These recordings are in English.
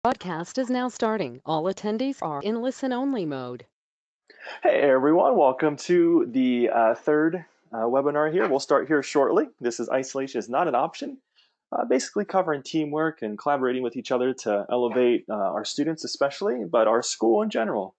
Broadcast is now starting. All attendees are in listen-only mode. Hey everyone, welcome to the third webinar here. We'll start here shortly. This is Isolation is Not an Option, basically covering teamwork and collaborating with each other to elevate our students especially, but our school in general.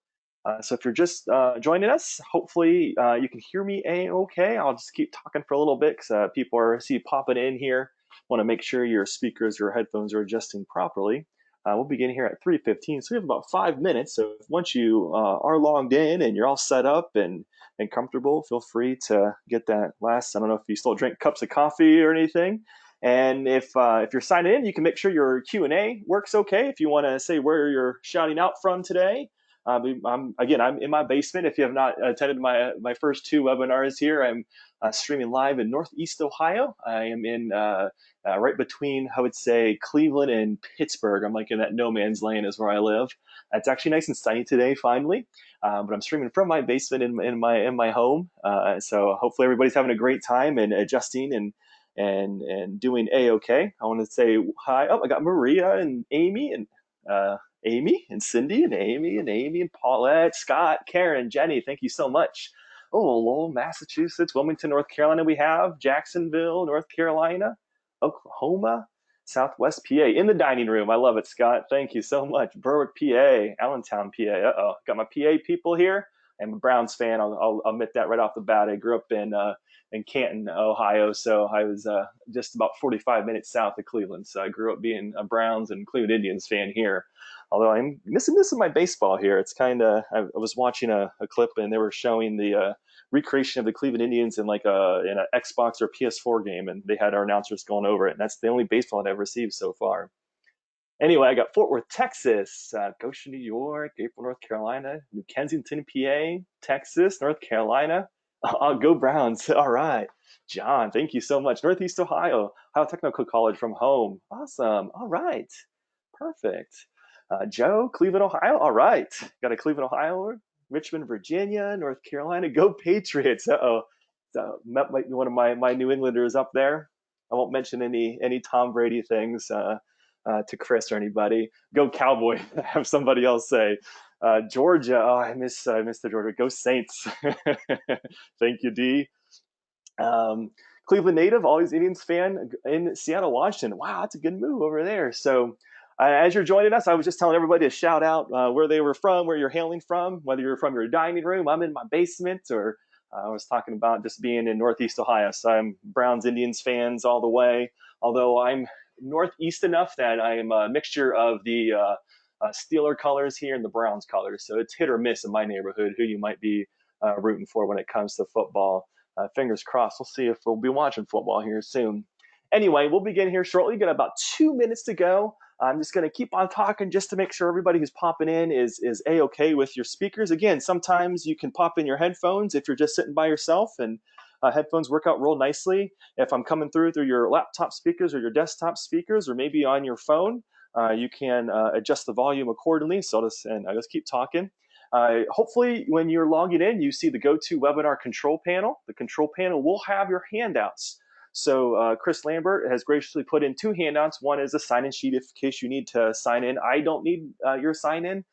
So if you're just joining us, hopefully you can hear me a-okay. I'll just keep talking for a little bit because people are popping in here. Want to make sure your speakers or headphones are adjusting properly. We'll begin here at 3:15, so we have about 5 minutes. So once you are logged in and you're all set up and comfortable, feel free to get that last. I don't know if you still drink cups of coffee or anything. And if you're signed in, you can make sure your Q&A works okay. If you want to say where you're shouting out from today, I'm in my basement. If you have not attended my first two webinars here, I'm streaming live in Northeast Ohio. I am in right between, I would say, Cleveland and Pittsburgh. I'm like in that no man's land is where I live. It's actually nice and sunny today, finally. But I'm streaming from my basement in my home. So hopefully everybody's having a great time and adjusting and doing a-okay. I want to say hi. Oh, I got Maria and Amy and Amy and Cindy and Amy and Paulette, Scott, Karen, Jenny. Thank you so much. Oh, Lowell, Massachusetts, Wilmington, North Carolina. We have Jacksonville, North Carolina, Oklahoma, Southwest PA in the dining room. I love it, Scott. Thank you so much. Berwick, PA, Allentown, PA. Got my PA people here. I'm a Browns fan. I'll admit that right off the bat. I grew up in Canton, Ohio, so I was just about 45 minutes south of Cleveland. So I grew up being a Browns and Cleveland Indians fan here. Although I'm missing my baseball here. It's kind of, I was watching a clip and they were showing the recreation of the Cleveland Indians in like in an Xbox or PS4 game, and they had our announcers going over it. And that's the only baseball I've received so far. Anyway, I got Fort Worth, Texas, Goshen, New York, April, North Carolina, New Kensington, PA, Texas, North Carolina. Oh, go Browns. All right. John, thank you so much. Northeast Ohio, Ohio Technical College from home. Awesome. All right. Perfect. Joe, Cleveland, Ohio. All right. Got a Cleveland, Ohio, Richmond, Virginia, North Carolina. Go Patriots. Uh-oh. So that might be one of my New Englanders up there. I won't mention any Tom Brady things to Chris or anybody. Go Cowboy. Have somebody else say. Georgia. Oh, I miss the Georgia. Go Saints. Thank you, D. Cleveland native, always Indians fan in Seattle, Washington. Wow, that's a good move over there. So as you're joining us, I was just telling everybody to shout out where they were from, where you're hailing from, whether you're from your dining room, I'm in my basement, or I was talking about just being in Northeast Ohio. So I'm Browns, Indians fans all the way, although I'm Northeast enough that I am a mixture of the Steeler colors here and the Browns colors. So it's hit or miss in my neighborhood who you might be rooting for when it comes to football. Fingers crossed. We'll see if we'll be watching football here soon. Anyway, we'll begin here shortly. Got about 2 minutes to go. I'm just going to keep on talking just to make sure everybody who's popping in is a-okay with your speakers. Again, sometimes you can pop in your headphones if you're just sitting by yourself, and headphones work out real nicely. If I'm coming through your laptop speakers or your desktop speakers, or maybe on your phone, you can adjust the volume accordingly. So I just keep talking. Hopefully, when you're logging in, you see the GoToWebinar control panel. The control panel will have your handouts. So Chris Lambert has graciously put in two handouts. One is a sign-in sheet in case you need to sign in. I don't need your sign-in.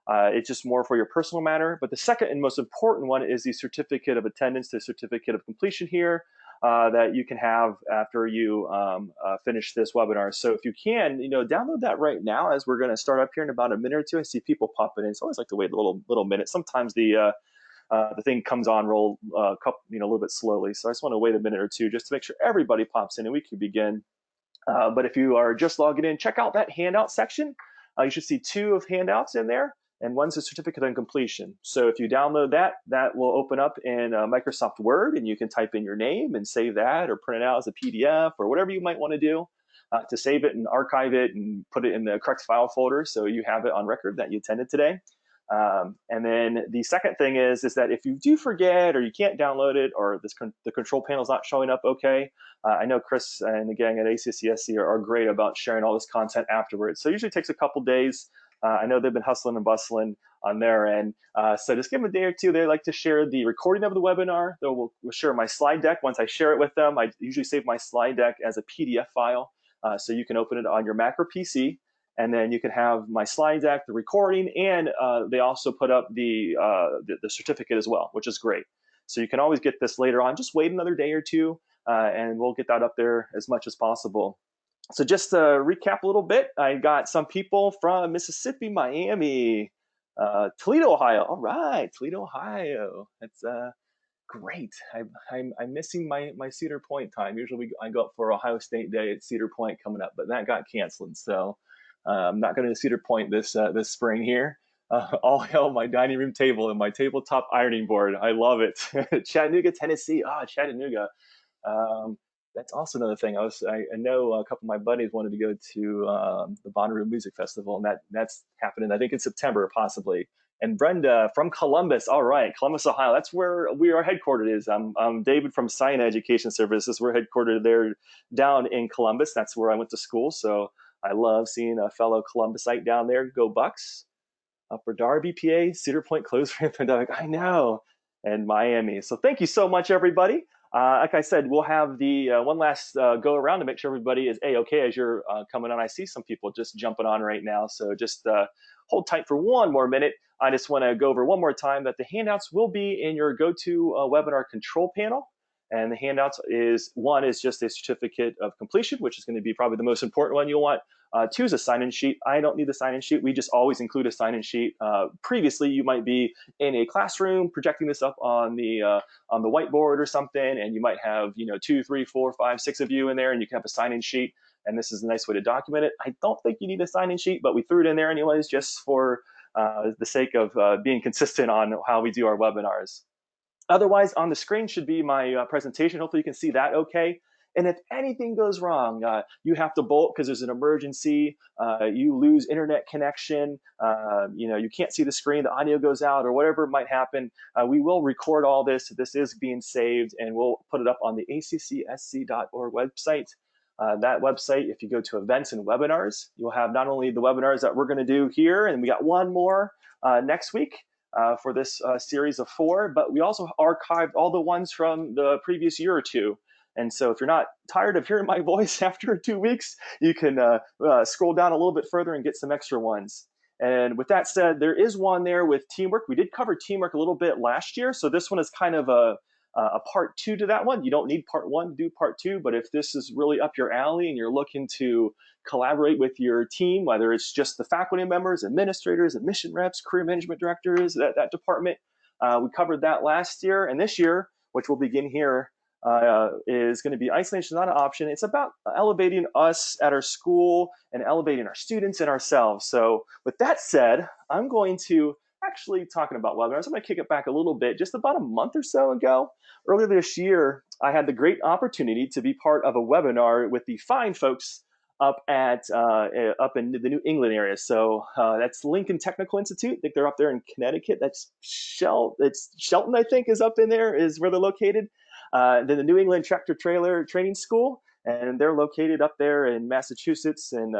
It's just more for your personal matter. But the second and most important one is the certificate of attendance, the certificate of completion here that you can have after you finish this webinar. So if you can, download that right now as we're going to start up here in about a minute or two. I see people popping in. So I always like to wait a little minute. Sometimes the thing comes on roll a little bit slowly. So I just want to wait a minute or two just to make sure everybody pops in and we can begin. But if you are just logging in, check out that handout section. You should see two of handouts in there, and one's a certificate of completion. So if you download that, that will open up in Microsoft Word, and you can type in your name and save that or print it out as a PDF or whatever you might want to do to save it and archive it and put it in the correct file folder so you have it on record that you attended today. And then the second thing is that if you do forget or you can't download it or the control panel is not showing up okay, I know Chris and the gang at ACCSC are great about sharing all this content afterwards. So it usually takes a couple days. I know they've been hustling and bustling on their end. So just give them a day or two. They like to share the recording of the webinar. We'll share my slide deck. Once I share it with them, I usually save my slide deck as a PDF file. So you can open it on your Mac or PC. and then you can have my slide deck, the recording, and they also put up the certificate as well, which is great. So you can always get this later on. Just wait another day or two, and we'll get that up there as much as possible. So just to recap a little bit, I got some people from Mississippi, Miami, Toledo, Ohio. All right, Toledo, Ohio. That's great. I'm missing my Cedar Point time. Usually I go up for Ohio State Day at Cedar Point coming up, but that got canceled. So I'm not going to Cedar Point this spring here. All hail my dining room table and my tabletop ironing board. I love it. Chattanooga, Tennessee. Chattanooga. Um, that's also another thing. I know a couple of my buddies wanted to go to the Bonnaroo Music Festival, and that's happening. I think in September possibly. And Brenda from Columbus. All right, Columbus, Ohio. That's where our headquartered is. I'm David from Cyanna Education Services. We're headquartered there down in Columbus. That's where I went to school. So I love seeing a fellow Columbusite down there. Go Bucks. Upper Darby, PA, Cedar Point closed for the pandemic. I know. And Miami. So thank you so much, everybody. Like I said, we'll have the one last go around to make sure everybody is A-OK as you're coming on. I see some people just jumping on right now. So just hold tight for one more minute. I just want to go over one more time that the handouts will be in your go-to webinar control panel. And the handouts one is just a certificate of completion, which is going to be probably the most important one you'll want. Two is a sign-in sheet. I don't need the sign-in sheet. We just always include a sign-in sheet. Previously, you might be in a classroom projecting this up on the whiteboard or something, and you might have 2, 3, 4, 5, 6 of you in there, and you can have a sign-in sheet. And this is a nice way to document it. I don't think you need a sign-in sheet, but we threw it in there anyways, just for the sake of being consistent on how we do our webinars. Otherwise, on the screen should be my presentation. Hopefully you can see that okay. And if anything goes wrong, you have to bolt because there's an emergency, you lose internet connection, you can't see the screen, the audio goes out, or whatever might happen, we will record all this. This is being saved, and we'll put it up on the accsc.org website. That website, if you go to events and webinars, you'll have not only the webinars that we're going to do here, and we got one more next week, for this series of 4, but we also archived all the ones from the previous year or two. And so if you're not tired of hearing my voice after 2 weeks, you can scroll down a little bit further and get some extra ones. And with that said, there is one there with teamwork. We did cover teamwork a little bit last year, so this one is kind of a part 2 to that one. You don't need part 1 to do part 2, but if this is really up your alley and you're looking to collaborate with your team, whether it's just the faculty members, administrators, admission reps, career management directors, that department, we covered that last year. And this year, which will begin here, is going to be isolation is not an option. It's about elevating us at our school and elevating our students and ourselves. So with that said, I'm going to actually talking about webinars. I'm going to kick it back a little bit. Just about a month or so ago, earlier this year, I had the great opportunity to be part of a webinar with the fine folks up in the New England area. So that's Lincoln Technical Institute. I think they're up there in Connecticut. It's Shelton, I think, is up in there, is where they're located. Then the New England Tractor Trailer Training School, and they're located up there in Massachusetts and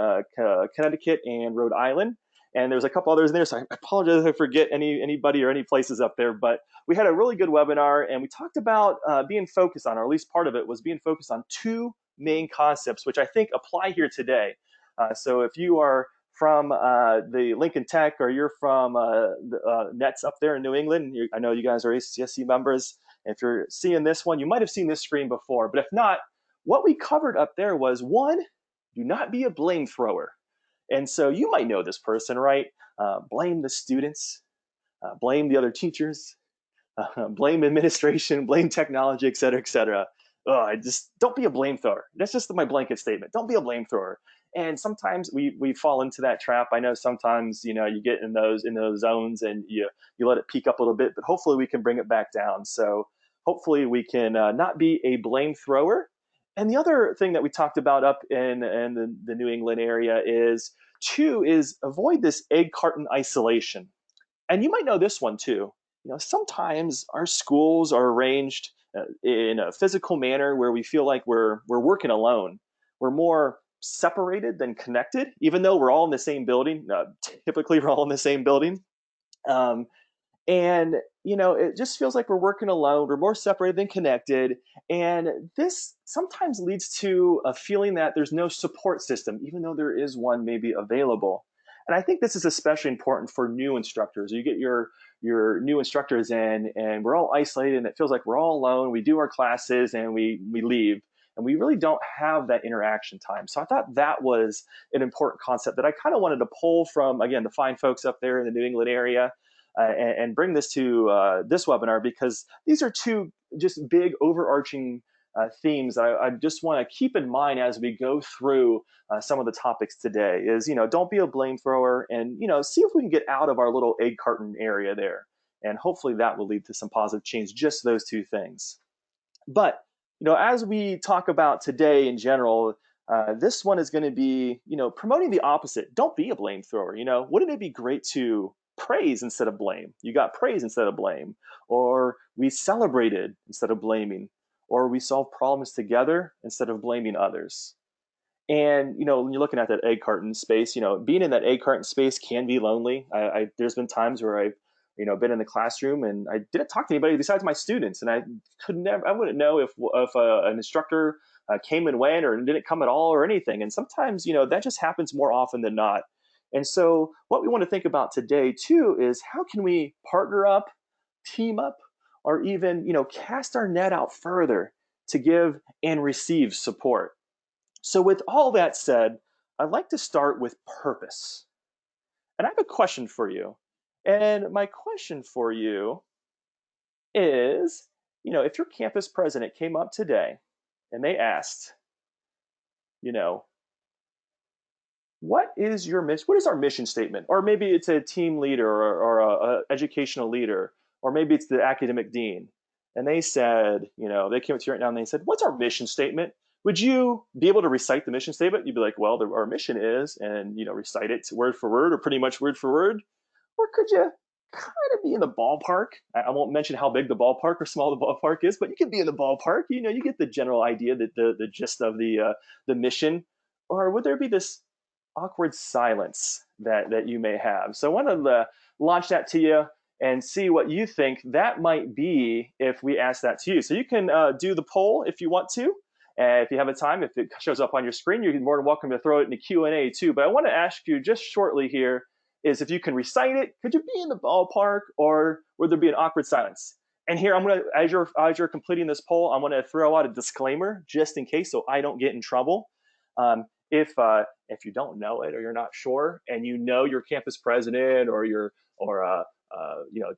Connecticut and Rhode Island. And there's a couple others in there, so I apologize if I forget anybody or any places up there. But we had a really good webinar, and we talked about being focused on, or at least part of it was being focused on 2 main concepts, which I think apply here today. So if you are from the Lincoln Tech, or you're from the NETS up there in New England, I know you guys are ACSC members. If you're seeing this one, you might have seen this screen before. But if not, what we covered up there was, 1, do not be a blame thrower. And so you might know this person, right? Blame the students, blame the other teachers, blame administration, blame technology, et cetera, et cetera. Just don't be a blame thrower. That's just my blanket statement. Don't be a blame thrower. And sometimes we fall into that trap. I know sometimes you get in those zones and you let it peak up a little bit, but hopefully we can bring it back down. So hopefully we can not be a blame thrower. And the other thing that we talked about up in the New England area is avoid this egg carton isolation. And you might know this one too. Sometimes our schools are arranged in a physical manner where we feel like we're working alone. We're more separated than connected, even though we're all in the same building. Typically, we're all in the same building. And it just feels like we're working alone. We're more separated than connected. And this sometimes leads to a feeling that there's no support system, even though there is one maybe available. And I think this is especially important for new instructors. You get your new instructors in, and we're all isolated, and it feels like we're all alone. We do our classes, and we leave, and we really don't have that interaction time. So I thought that was an important concept that I kind of wanted to pull from, again, the fine folks up there in the New England area, and bring this to this webinar, because these are two just big overarching themes that I just want to keep in mind as we go through some of the topics today. Is, don't be a blame thrower, and see if we can get out of our little egg carton area there, and hopefully that will lead to some positive change. Just those two things. But as we talk about today in general, this one is going to be, promoting the opposite. Don't be a blame thrower. Wouldn't it be great to praise instead of blame? You got praise instead of blame, or we celebrated instead of blaming, or we solved problems together instead of blaming others. And when you're looking at that egg carton space, being in that egg carton space can be lonely. There's been times where I've been in the classroom and I didn't talk to anybody besides my students, and I wouldn't know if an instructor came and went or didn't come at all or anything. And sometimes that just happens more often than not. And so what we want to think about today too is, how can we partner up, team up, or even cast our net out further to give and receive support. So, with all that said, I'd like to start with purpose. And I have a question for you. And my question for you is, if your campus president came up today and they asked, you know, what is your mission? What is our mission statement? Or maybe it's a team leader, or a educational leader, or maybe it's the academic dean. And they said, they came up to you right now and they said, what's our mission statement? Would you be able to recite the mission statement? You'd be like, well, our mission is, and recite it word for word, or pretty much word for word. Or could you kind of be in the ballpark? I won't mention how big the ballpark or small the ballpark is, but you can be in the ballpark. You get the general idea, that the gist of the mission. Or would there be this awkward silence that you may have? So I wanted to launch that to you and see what you think that might be if we ask that to you. So you can do the poll if you want to. If you have a time, if it shows up on your screen, you're more than welcome to throw it in the Q&A too. But I want to ask you just shortly here is, if you can recite it, could you be in the ballpark, or would there be an awkward silence? And here I'm going to, as you're completing this poll, I'm going to throw out a disclaimer just in case, so I don't get in trouble. If you don't know it, or you're not sure, and your campus president or your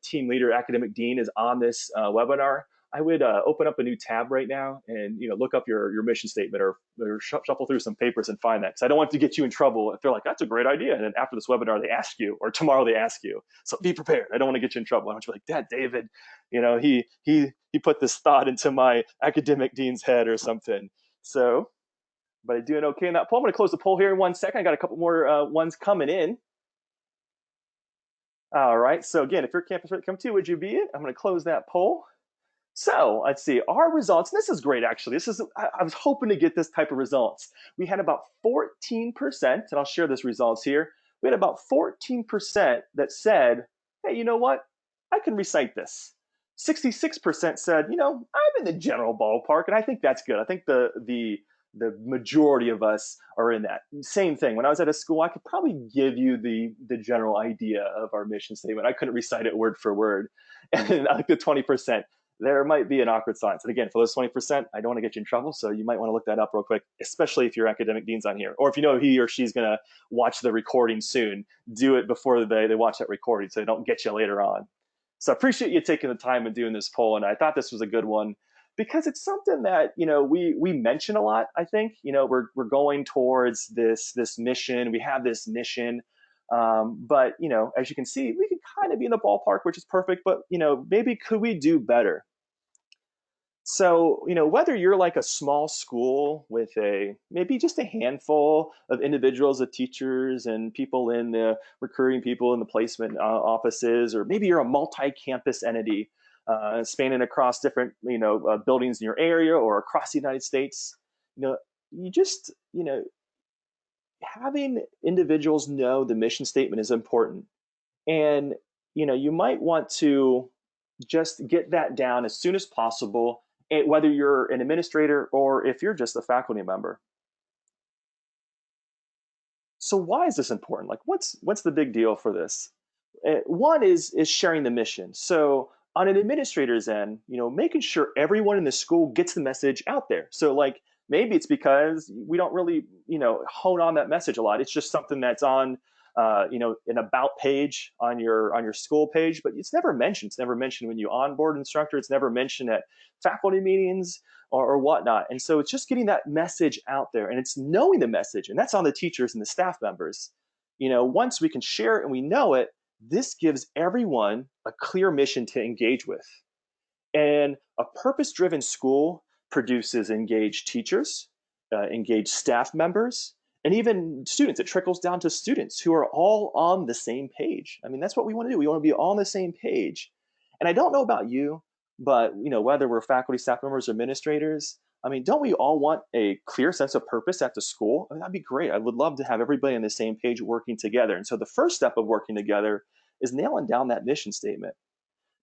team leader, academic dean is on this webinar, I would open up a new tab right now and look up your mission statement, or shuffle through some papers and find that, because I don't want to get you in trouble if they're like, that's a great idea, and then after this webinar they ask you, or tomorrow they ask you. So be prepared. I don't want to get you in trouble. I want you to be like, Dad, David, he put this thought into my academic dean's head or something. So, but I'm doing okay in that poll. I'm going to close the poll here in 1 second. I got a couple more ones coming in. All right. So again, if your campus rate come to, would you be it? I'm going to close that poll. So let's see our results. This is great, actually. I was hoping to get this type of results. We had about 14%, and I'll share this results here. We had about 14% that said, hey, you know what? I can recite this. 66% said, I'm in the general ballpark, and I think that's good. I think the majority of us are in that. Same thing. When I was at a school, I could probably give you the general idea of our mission statement. I couldn't recite it word for word. And I think the 20%, there might be an awkward silence. And again, for those 20%, I don't want to get you in trouble, so you might want to look that up real quick, especially if your academic dean's on here. Or if he or she's going to watch the recording soon, do it before they watch that recording so they don't get you later on. So I appreciate you taking the time and doing this poll, and I thought this was a good one, because it's something that we mention a lot. I think we're going towards this mission. We have this mission, but as you can see, we can kind of be in the ballpark, which is perfect. But maybe could we do better? So whether you're like a small school with maybe just a handful of individuals, of teachers and people in the recruiting people in the placement offices, or maybe you're a multi-campus entity spanning across different buildings in your area or across the United States, you just having individuals know the mission statement is important. And you might want to just get that down as soon as possible, whether you're an administrator or if you're just a faculty member. So why is this important? Like, what's the big deal for this? One is sharing the mission. So on an administrator's end, making sure everyone in the school gets the message out there. So like maybe it's because we don't really hone on that message a lot. It's just something that's on an about page on your school page, but it's never mentioned. It's never mentioned when you onboard an instructor. It's never mentioned at faculty meetings or whatnot. And so it's just getting that message out there, and it's knowing the message, and that's on the teachers and the staff members. Once we can share it and we know it, this gives everyone a clear mission to engage with. And a purpose driven school produces engaged teachers, engaged staff members, and even students. It trickles down to students who are all on the same page. I mean, that's what we want to do. We want to be all on the same page. And I don't know about you, but whether we're faculty, staff members, or administrators, I mean, don't we all want a clear sense of purpose at the school? I mean, that'd be great. I would love to have everybody on the same page working together. And so the first step of working together is nailing down that mission statement.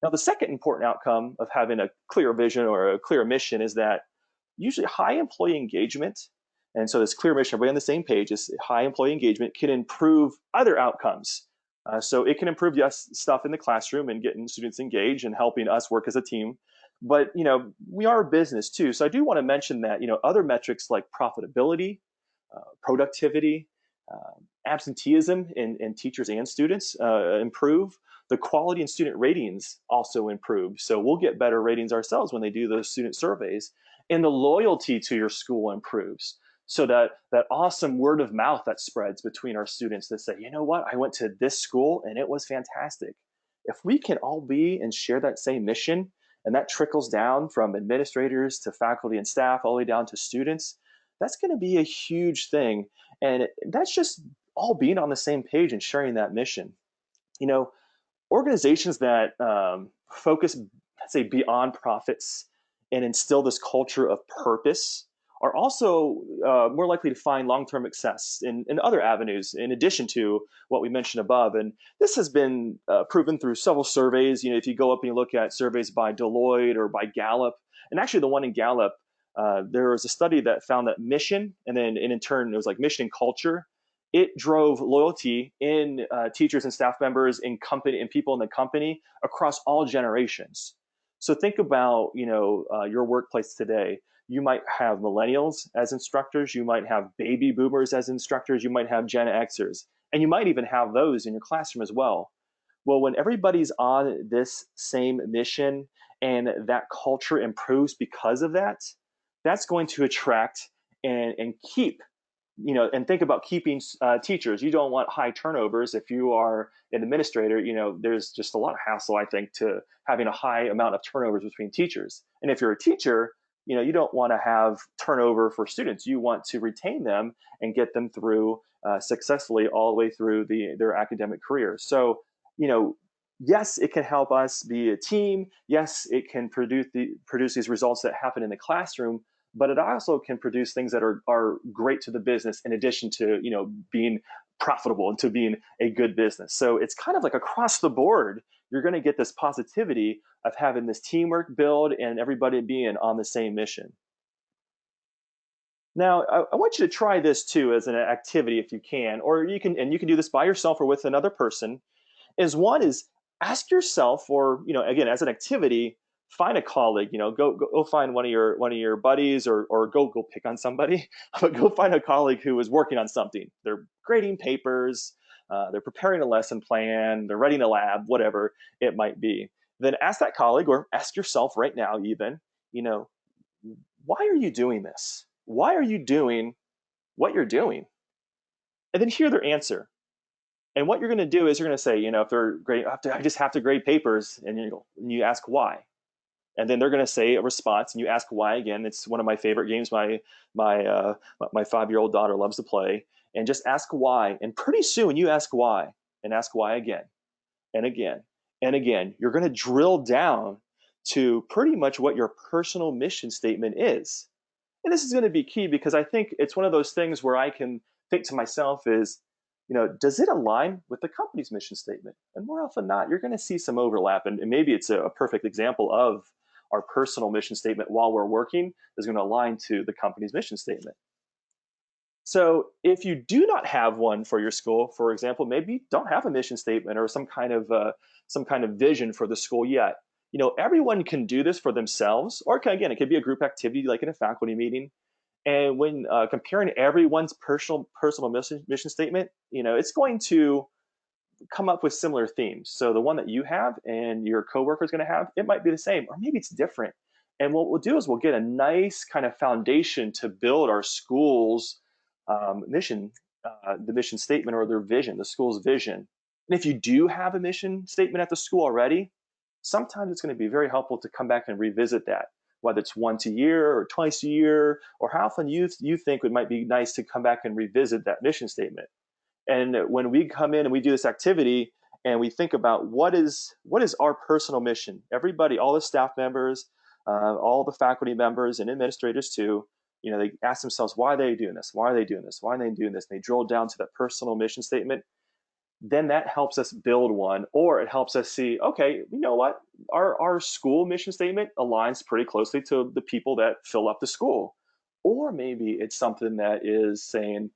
Now, the second important outcome of having a clear vision or a clear mission is that usually high employee engagement, and so this clear mission, everybody on the same page, is high employee engagement can improve other outcomes. So it can improve, yes, stuff in the classroom and getting students engaged and helping us work as a team. But we are a business too. So I do want to mention that other metrics like profitability, productivity, absenteeism in teachers and students improve. The quality and student ratings also improve. So we'll get better ratings ourselves when they do those student surveys. And the loyalty to your school improves. So that awesome word of mouth that spreads between our students that say, you know what, I went to this school and it was fantastic. If we can all be and share that same mission, and that trickles down from administrators to faculty and staff all the way down to students, that's going to be a huge thing. And that's just all being on the same page and sharing that mission. Organizations that focus, let's say, beyond profits and instill this culture of purpose are also more likely to find long-term success in other avenues in addition to what we mentioned above. And this has been proven through several surveys. If you go up and you look at surveys by Deloitte or by Gallup, and actually the one in Gallup, there was a study that found that mission, and then in turn it was like mission and culture, it drove loyalty in teachers and staff members in company and people in the company across all generations. So think about your workplace today. You might have millennials as instructors. You might have baby boomers as instructors. You might have Gen Xers, and you might even have those in your classroom as well. Well, when everybody's on this same mission and that culture improves because of that, that's going to attract and keep and think about keeping teachers. You don't want high turnovers. If you are an administrator, there's just a lot of hassle, I think, to having a high amount of turnovers between teachers. And if you're a teacher, you don't want to have turnover for students. You want to retain them and get them through successfully all the way through their academic career. So, yes, it can help us be a team. Yes, it can produce these results that happen in the classroom, but it also can produce things that are great to the business in addition to being profitable and to being a good business. So it's kind of like across the board, you're going to get this positivity of having this teamwork build and everybody being on the same mission. Now, I want you to try this too as an activity if you can, or you can do this by yourself or with another person. Is ask yourself, or again as an activity, find a colleague. Go find one of your buddies, or go pick on somebody, but go find a colleague who is working on something. They're grading papers, they're preparing a lesson plan, they're writing a lab, whatever it might be. Then ask that colleague, or ask yourself right now, even, why are you doing this? Why are you doing what you're doing? And then hear their answer. And what you're going to do is you're going to say, if they're grading, I just have to grade papers, and you ask why, and then they're going to say a response, and you ask why again. It's one of my favorite games. My 5-year-old daughter loves to play, and just ask why. And pretty soon you ask why, and ask why again, and again, and again. You're going to drill down to pretty much what your personal mission statement is. And this is going to be key because I think it's one of those things where I can think to myself is, does it align with the company's mission statement? And more often than not, you're going to see some overlap. And maybe it's a perfect example of our personal mission statement while we're working is going to align to the company's mission statement. So if you do not have one for your school, for example, maybe you don't have a mission statement or some kind of vision for the school yet. Everyone can do this for themselves, or again, it could be a group activity like in a faculty meeting. And when comparing everyone's personal mission statement, it's going to come up with similar themes. So the one that you have and your coworker is going to have, it might be the same, or maybe it's different. And what we'll do is we'll get a nice kind of foundation to build our school's mission, the mission statement or their vision, the school's vision. And if you do have a mission statement at the school already, sometimes it's going to be very helpful to come back and revisit that, whether it's once a year or twice a year, or how often you think it might be nice to come back and revisit that mission statement. And when we come in and we do this activity and we think about what is our personal mission, everybody, all the staff members, all the faculty members and administrators too, they ask themselves, why are they doing this? Why are they doing this? Why are they doing this? And they drill down to that personal mission statement. Then that helps us build one, or it helps us see, okay, you know what? Our school mission statement aligns pretty closely to the people that fill up the school. Or maybe it's something that is saying,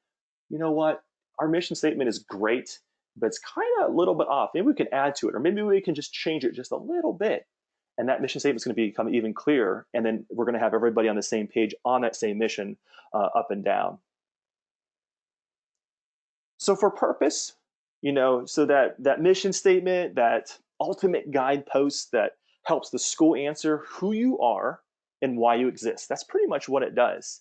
you know what? Our mission statement is great, but it's kind of a little bit off. Maybe we can add to it, or maybe we can just change it just a little bit. And that mission statement is going to become even clearer. And then we're going to have everybody on the same page on that same mission, up and down. So for purpose, so that mission statement, that ultimate guidepost that helps the school answer who you are and why you exist. That's pretty much what it does.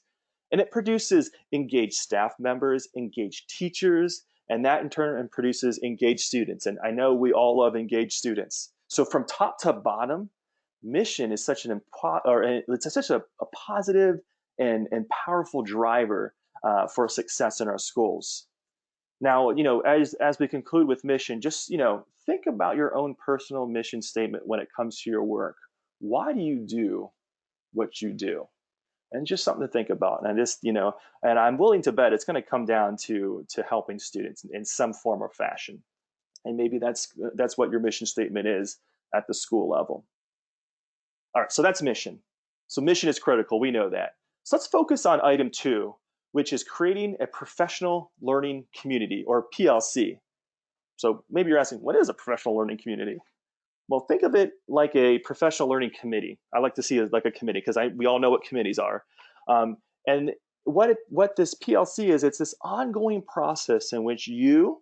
And it produces engaged staff members, engaged teachers, and that in turn produces engaged students. And I know we all love engaged students. So from top to bottom, mission is such it's such a positive and powerful driver for success in our schools. Now, as we conclude with mission, just think about your own personal mission statement when it comes to your work. Why do you do what you do? And just something to think about. And and I'm willing to bet it's going to come down to helping students in some form or fashion. And maybe that's what your mission statement is at the school level. All right, so that's mission. So mission is critical. We know that. So let's focus on item 2, which is creating a professional learning community, or PLC. So maybe you're asking, what is a professional learning community? Well, think of it like a professional learning committee. I like to see it like a committee because we all know what committees are. And what this PLC is, it's this ongoing process in which you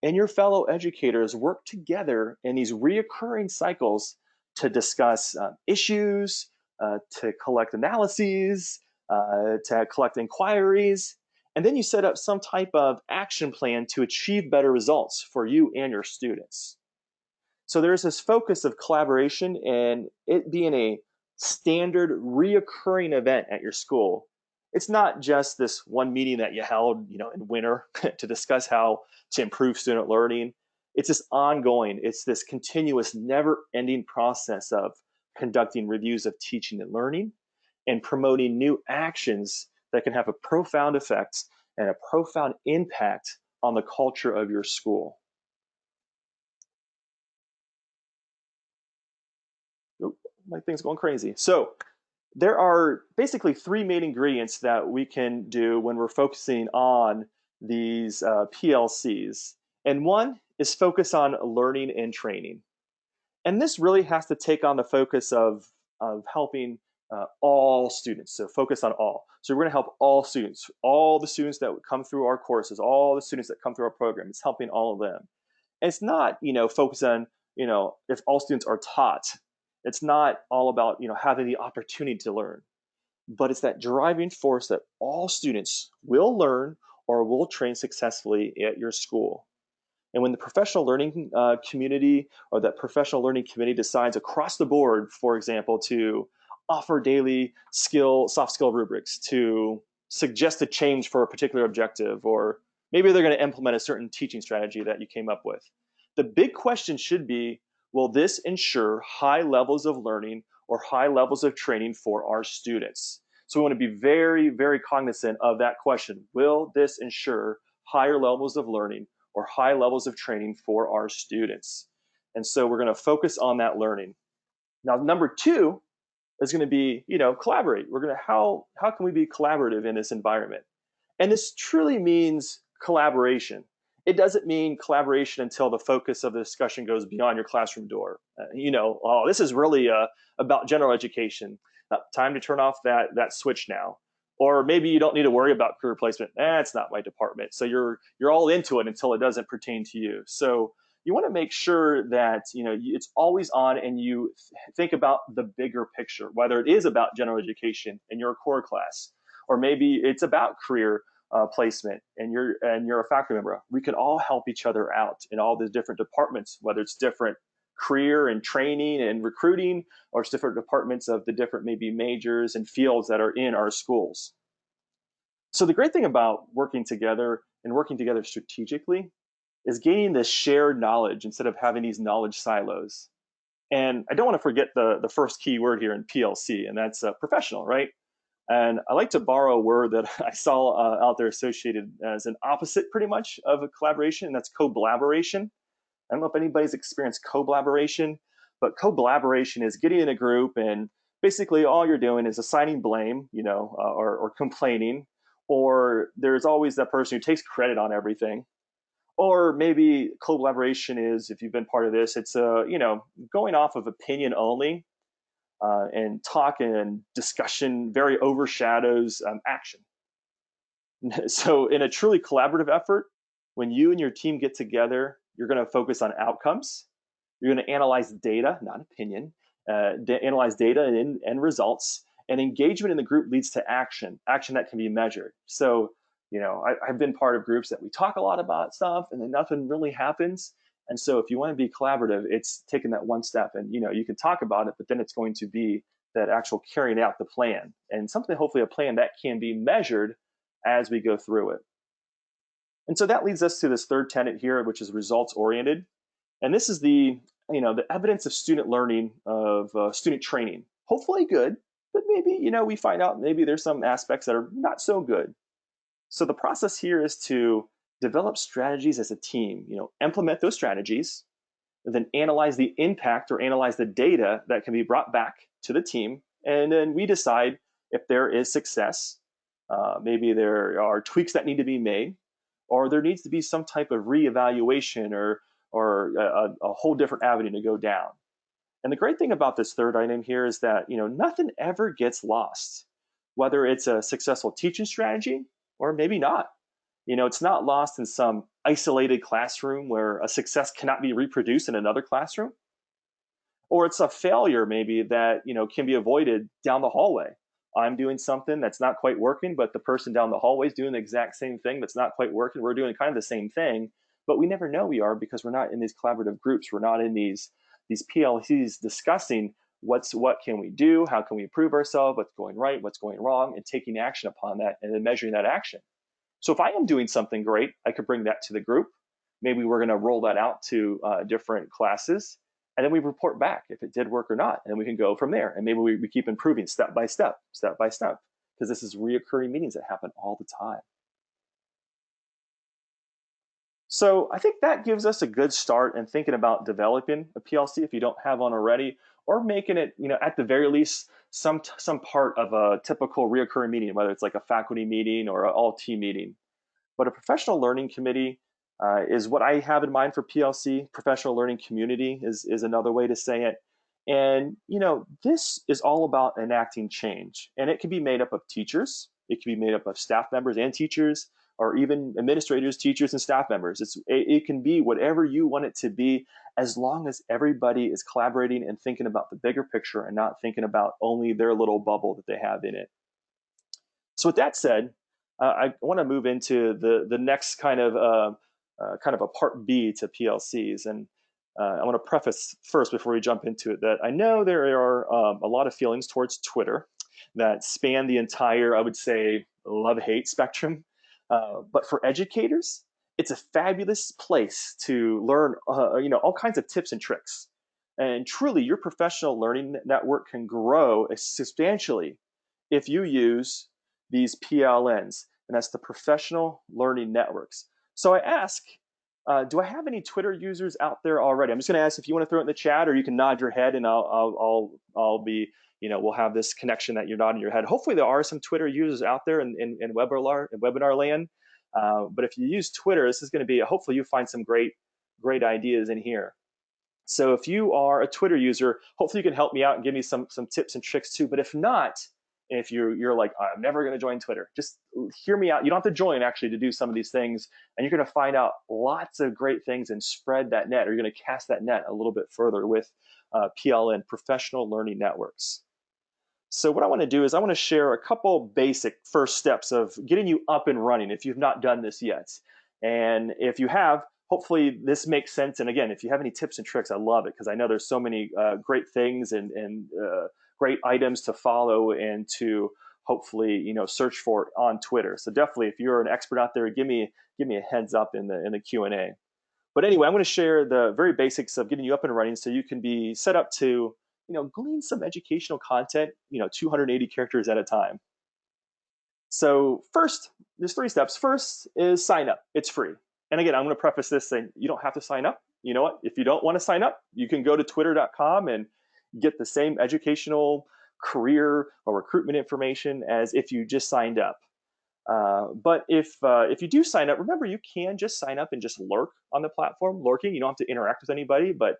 and your fellow educators work together in these reoccurring cycles to discuss issues, to collect analyses, to collect inquiries, and then you set up some type of action plan to achieve better results for you and your students. So there's this focus of collaboration and it being a standard reoccurring event at your school. It's not just this one meeting that you held, in winter to discuss how to improve student learning. It's this ongoing, it's this continuous, never-ending process of conducting reviews of teaching and learning and promoting new actions that can have a profound effect and a profound impact on the culture of your school. My thing's going crazy. So there are basically 3 main ingredients that we can do when we're focusing on these PLCs. And one is focus on learning and training. And this really has to take on the focus of helping all students. So focus on all. So we're going to help all students, all the students that come through our courses, all the students that come through our program. It's helping all of them. And it's not, focus on, if all students are taught. It's not all about, having the opportunity to learn, but it's that driving force that all students will learn or will train successfully at your school. And when the professional learning community or that professional learning committee decides across the board, for example, to offer daily soft skill rubrics, to suggest a change for a particular objective, or maybe they're going to implement a certain teaching strategy that you came up with. The big question should be, will this ensure high levels of learning or high levels of training for our students? So we want to be very, very cognizant of that question. Will this ensure higher levels of learning or high levels of training for our students. And so we're going to focus on that learning. Now, number two is going to be, collaborate. We're going to how can we be collaborative in this environment? And this truly means collaboration. It doesn't mean collaboration until the focus of the discussion goes beyond your classroom door. Oh, this is really about general education. Time to turn off that switch now. Or maybe you don't need to worry about career placement. It's not my department. So you're all into it until it doesn't pertain to you. So you want to make sure that it's always on, and you think about the bigger picture, whether it is about general education in your core class, or maybe it's about career placement, and you're a faculty member. We can all help each other out in all these different departments, whether it's different career and training and recruiting, or it's different departments of the different maybe majors and fields that are in our schools. So the great thing about working together and working together strategically is gaining this shared knowledge instead of having these knowledge silos. And I don't want to forget the first key word here in PLC, and that's professional, right? And I like to borrow a word that I saw out there associated as an opposite pretty much of a collaboration, and that's collaboration. I don't know if anybody's experienced collaboration, but collaboration is getting in a group and basically all you're doing is assigning blame, or complaining, or there's always that person who takes credit on everything. Or maybe collaboration is, if you've been part of this, it's going off of opinion only, and talk and discussion very overshadows action. So in a truly collaborative effort, when you and your team get together, you're going to focus on outcomes. You're going to analyze data, not opinion, analyze data and results. And engagement in the group leads to action that can be measured. So, I've been part of groups that we talk a lot about stuff and then nothing really happens. And so if you want to be collaborative, it's taking that one step, and you can talk about it, but then it's going to be that actual carrying out the plan, and something, hopefully a plan that can be measured as we go through it. And so that leads us to this third tenet here, which is results oriented. And this is the evidence of student learning, of student training. Hopefully good, but maybe we find out maybe there's some aspects that are not so good. So the process here is to develop strategies as a team, implement those strategies, and then analyze the impact or analyze the data that can be brought back to the team. And then we decide if there is success. Maybe there are tweaks that need to be made, or there needs to be some type of reevaluation or a whole different avenue to go down. And the great thing about this third item here is that nothing ever gets lost, whether it's a successful teaching strategy or maybe not. It's not lost in some isolated classroom where a success cannot be reproduced in another classroom, or it's a failure maybe that can be avoided down the hallway. I'm doing something that's not quite working, but the person down the hallway is doing the exact same thing that's not quite working. We're doing kind of the same thing, but we never know we are because we're not in these collaborative groups. We're not in these PLCs discussing what can we do, how can we improve ourselves, what's going right, what's going wrong, and taking action upon that and then measuring that action. So if I am doing something great, I could bring that to the group. Maybe we're going to roll that out to different classes, and then we report back if it did work or not, and we can go from there. And maybe we keep improving step by step, because this is reoccurring meetings that happen all the time. So I think that gives us a good start in thinking about developing a PLC if you don't have one already, or making it, at the very least, some part of a typical reoccurring meeting, whether it's like a faculty meeting or an all-team meeting. But a professional learning committee is what I have in mind for PLC. Professional learning community is another way to say it. And this is all about enacting change, and it can be made up of teachers, it can be made up of staff members and teachers, or even administrators, teachers, and staff members. It can be whatever you want it to be, as long as everybody is collaborating and thinking about the bigger picture and not thinking about only their little bubble that they have in it. So with that said, I want to move into the next kind of a part B to PLCs. And I want to preface first, before we jump into it, that I know there are a lot of feelings towards Twitter that span the entire, I would say, love-hate spectrum. But for educators, it's a fabulous place to learn, all kinds of tips and tricks. And truly, your professional learning network can grow substantially if you use these PLNs, and that's the professional learning networks. So I ask, Do I have any Twitter users out there already? I'm just going to ask if you want to throw it in the chat, or you can nod your head, and I'll be, we'll have this connection that you're nodding your head. Hopefully, there are some Twitter users out there in webinar land. But if you use Twitter, this is going to be, hopefully, you find some great ideas in here. So if you are a Twitter user, hopefully you can help me out and give me some tips and tricks too. But if not, if you're like, I'm never going to join Twitter, just hear me out. You don't have to join actually to do some of these things, and you're going to find out lots of great things and spread that net, or you're going to cast that net a little bit further with PLN, Professional Learning Networks. So what I want to do is I want to share a couple basic first steps of getting you up and running if you've not done this yet. And if you have, hopefully this makes sense. And again, if you have any tips and tricks, I love it because I know there's so many great things and great items to follow and to hopefully search for on Twitter. So definitely, if you're an expert out there, give me a heads up in the Q&A. But anyway, I'm going to share the very basics of getting you up and running so you can be set up to glean some educational content, 280 characters at a time. So first, there's 3 steps. First is sign up. It's free. And again, I'm going to preface this saying you don't have to sign up. You know what? If you don't want to sign up, you can go to twitter.com and get the same educational, career, or recruitment information as if you just signed up. But if you do sign up, remember you can just sign up and just lurk on the platform. Lurking, you don't have to interact with anybody, but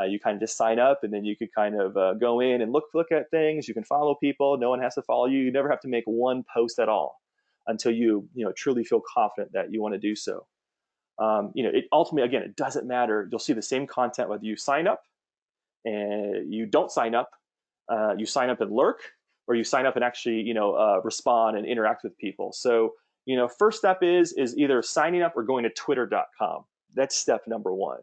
you kind of just sign up, and then you could kind of go in and look at things. You can follow people. No one has to follow you. You never have to make one post at all until you truly feel confident that you want to do so. It ultimately, again, it doesn't matter. You'll see the same content whether you sign up and you don't sign up, you sign up and lurk, or you sign up and actually respond and interact with people. So first step is either signing up or going to twitter.com. That's step number 1.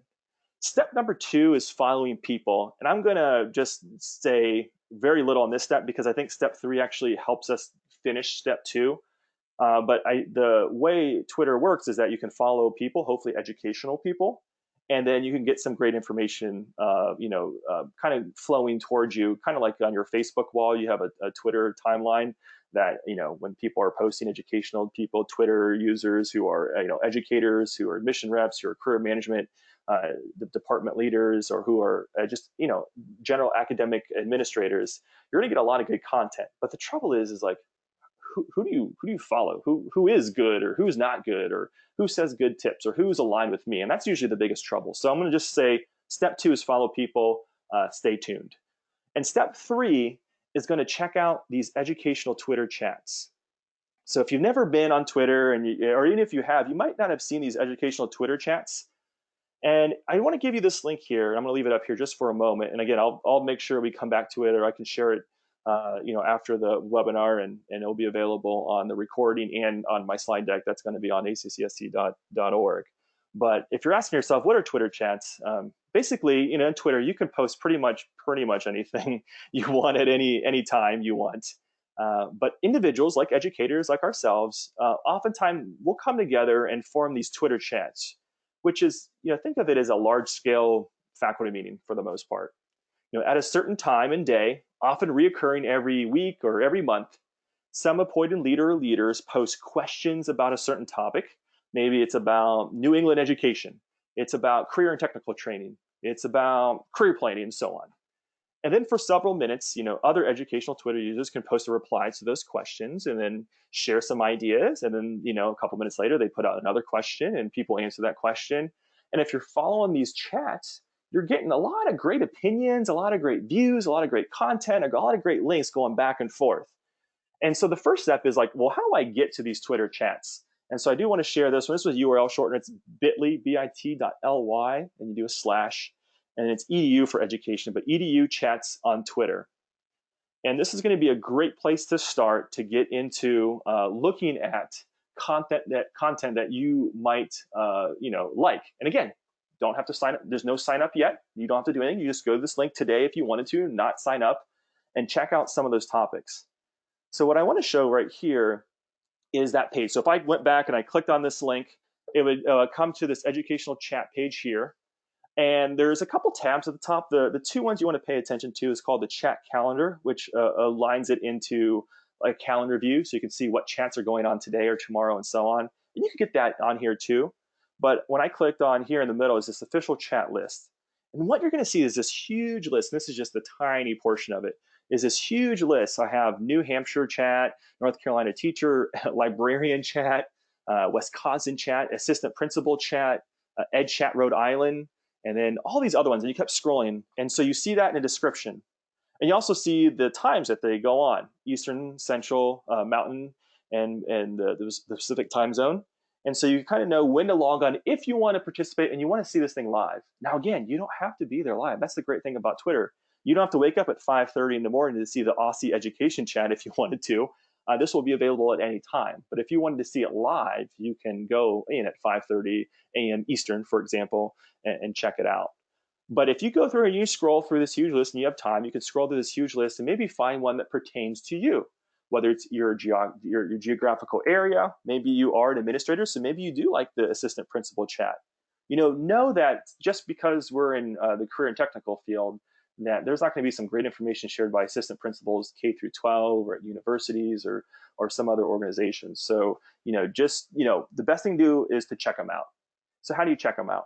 Step number 2 is following people. And I'm going to just say very little on this step because I think step 3 actually helps us finish step 2. But the way Twitter works is that you can follow people, hopefully educational people, and then you can get some great information, kind of flowing towards you, kind of like on your Facebook wall, you have a Twitter timeline that, when people are posting, educational people, Twitter users who are, educators, who are admission reps, who are career management, the department leaders, or who are just, general academic administrators, you're going to get a lot of good content. But the trouble is like, who do you follow? Who is good or who's not good, or who says good tips, or who's aligned with me? And that's usually the biggest trouble. So I'm going to just say step 2 is follow people, stay tuned. And step 3 is going to check out these educational Twitter chats. So if you've never been on Twitter, or even if you have, you might not have seen these educational Twitter chats. And I want to give you this link here. I'm going to leave it up here just for a moment. And again, I'll make sure we come back to it, or I can share it after the webinar, and it'll be available on the recording and on my slide deck. That's going to be on accsc.org. But if you're asking yourself, what are Twitter chats? Basically, in Twitter, you can post pretty much anything you want at any time you want. But individuals like educators, like ourselves, oftentimes will come together and form these Twitter chats, which is, think of it as a large-scale faculty meeting for the most part. At a certain time and day, often reoccurring every week or every month, some appointed leader or leaders post questions about a certain topic. Maybe it's about New England education. It's about career and technical training. It's about career planning, and so on. And then for several minutes, other educational Twitter users can post a reply to those questions and then share some ideas. And then, a couple minutes later, they put out another question and people answer that question. And if you're following these chats, you're getting a lot of great opinions, a lot of great views, a lot of great content, a lot of great links going back and forth. And so the first step is like, well, how do I get to these Twitter chats? And so I do want to share this one. This was URL shortened. It's bit.ly, bit.ly, and you do a slash, and it's edu for education, but edu chats on Twitter. And this is going to be a great place to start to get into looking at content that you might like. And again, don't have to sign up. There's no sign up yet. You don't have to do anything. You just go to this link today if you wanted to, not sign up, and check out some of those topics. So what I want to show right here is that page. So if I went back and I clicked on this link, it would come to this educational chat page here. And there's a couple tabs at the top. The 2 ones you want to pay attention to is called the chat calendar, which aligns it into a calendar view. So you can see what chats are going on today or tomorrow and so on. And you can get that on here too. But when I clicked on here in the middle is this official chat list. And what you're going to see is this huge list. And this is just a tiny portion of it. Is this huge list. I have New Hampshire chat, North Carolina teacher, librarian chat, Wisconsin chat, assistant principal chat, Ed Chat Rhode Island, and then all these other ones. And you kept scrolling. And so you see that in a description. And you also see the times that they go on: Eastern, Central, Mountain, and the Pacific time zone. And so you kind of know when to log on if you want to participate and you want to see this thing live. Now, again, you don't have to be there live. That's the great thing about Twitter. You don't have to wake up at 5:30 in the morning to see the Aussie education chat if you wanted to. This will be available at any time. But if you wanted to see it live, you can go in at 5:30 a.m. Eastern, for example, and check it out. But if you go through and you scroll through this huge list and you have time, you can scroll through this huge list and maybe find one that pertains to you, whether it's your geographical area. Maybe you are an administrator, so maybe you do like the assistant principal chat. Know that just because we're in the career and technical field, that there's not going to be some great information shared by assistant principals K through 12 or at universities or some other organizations. So, the best thing to do is to check them out. So how do you check them out?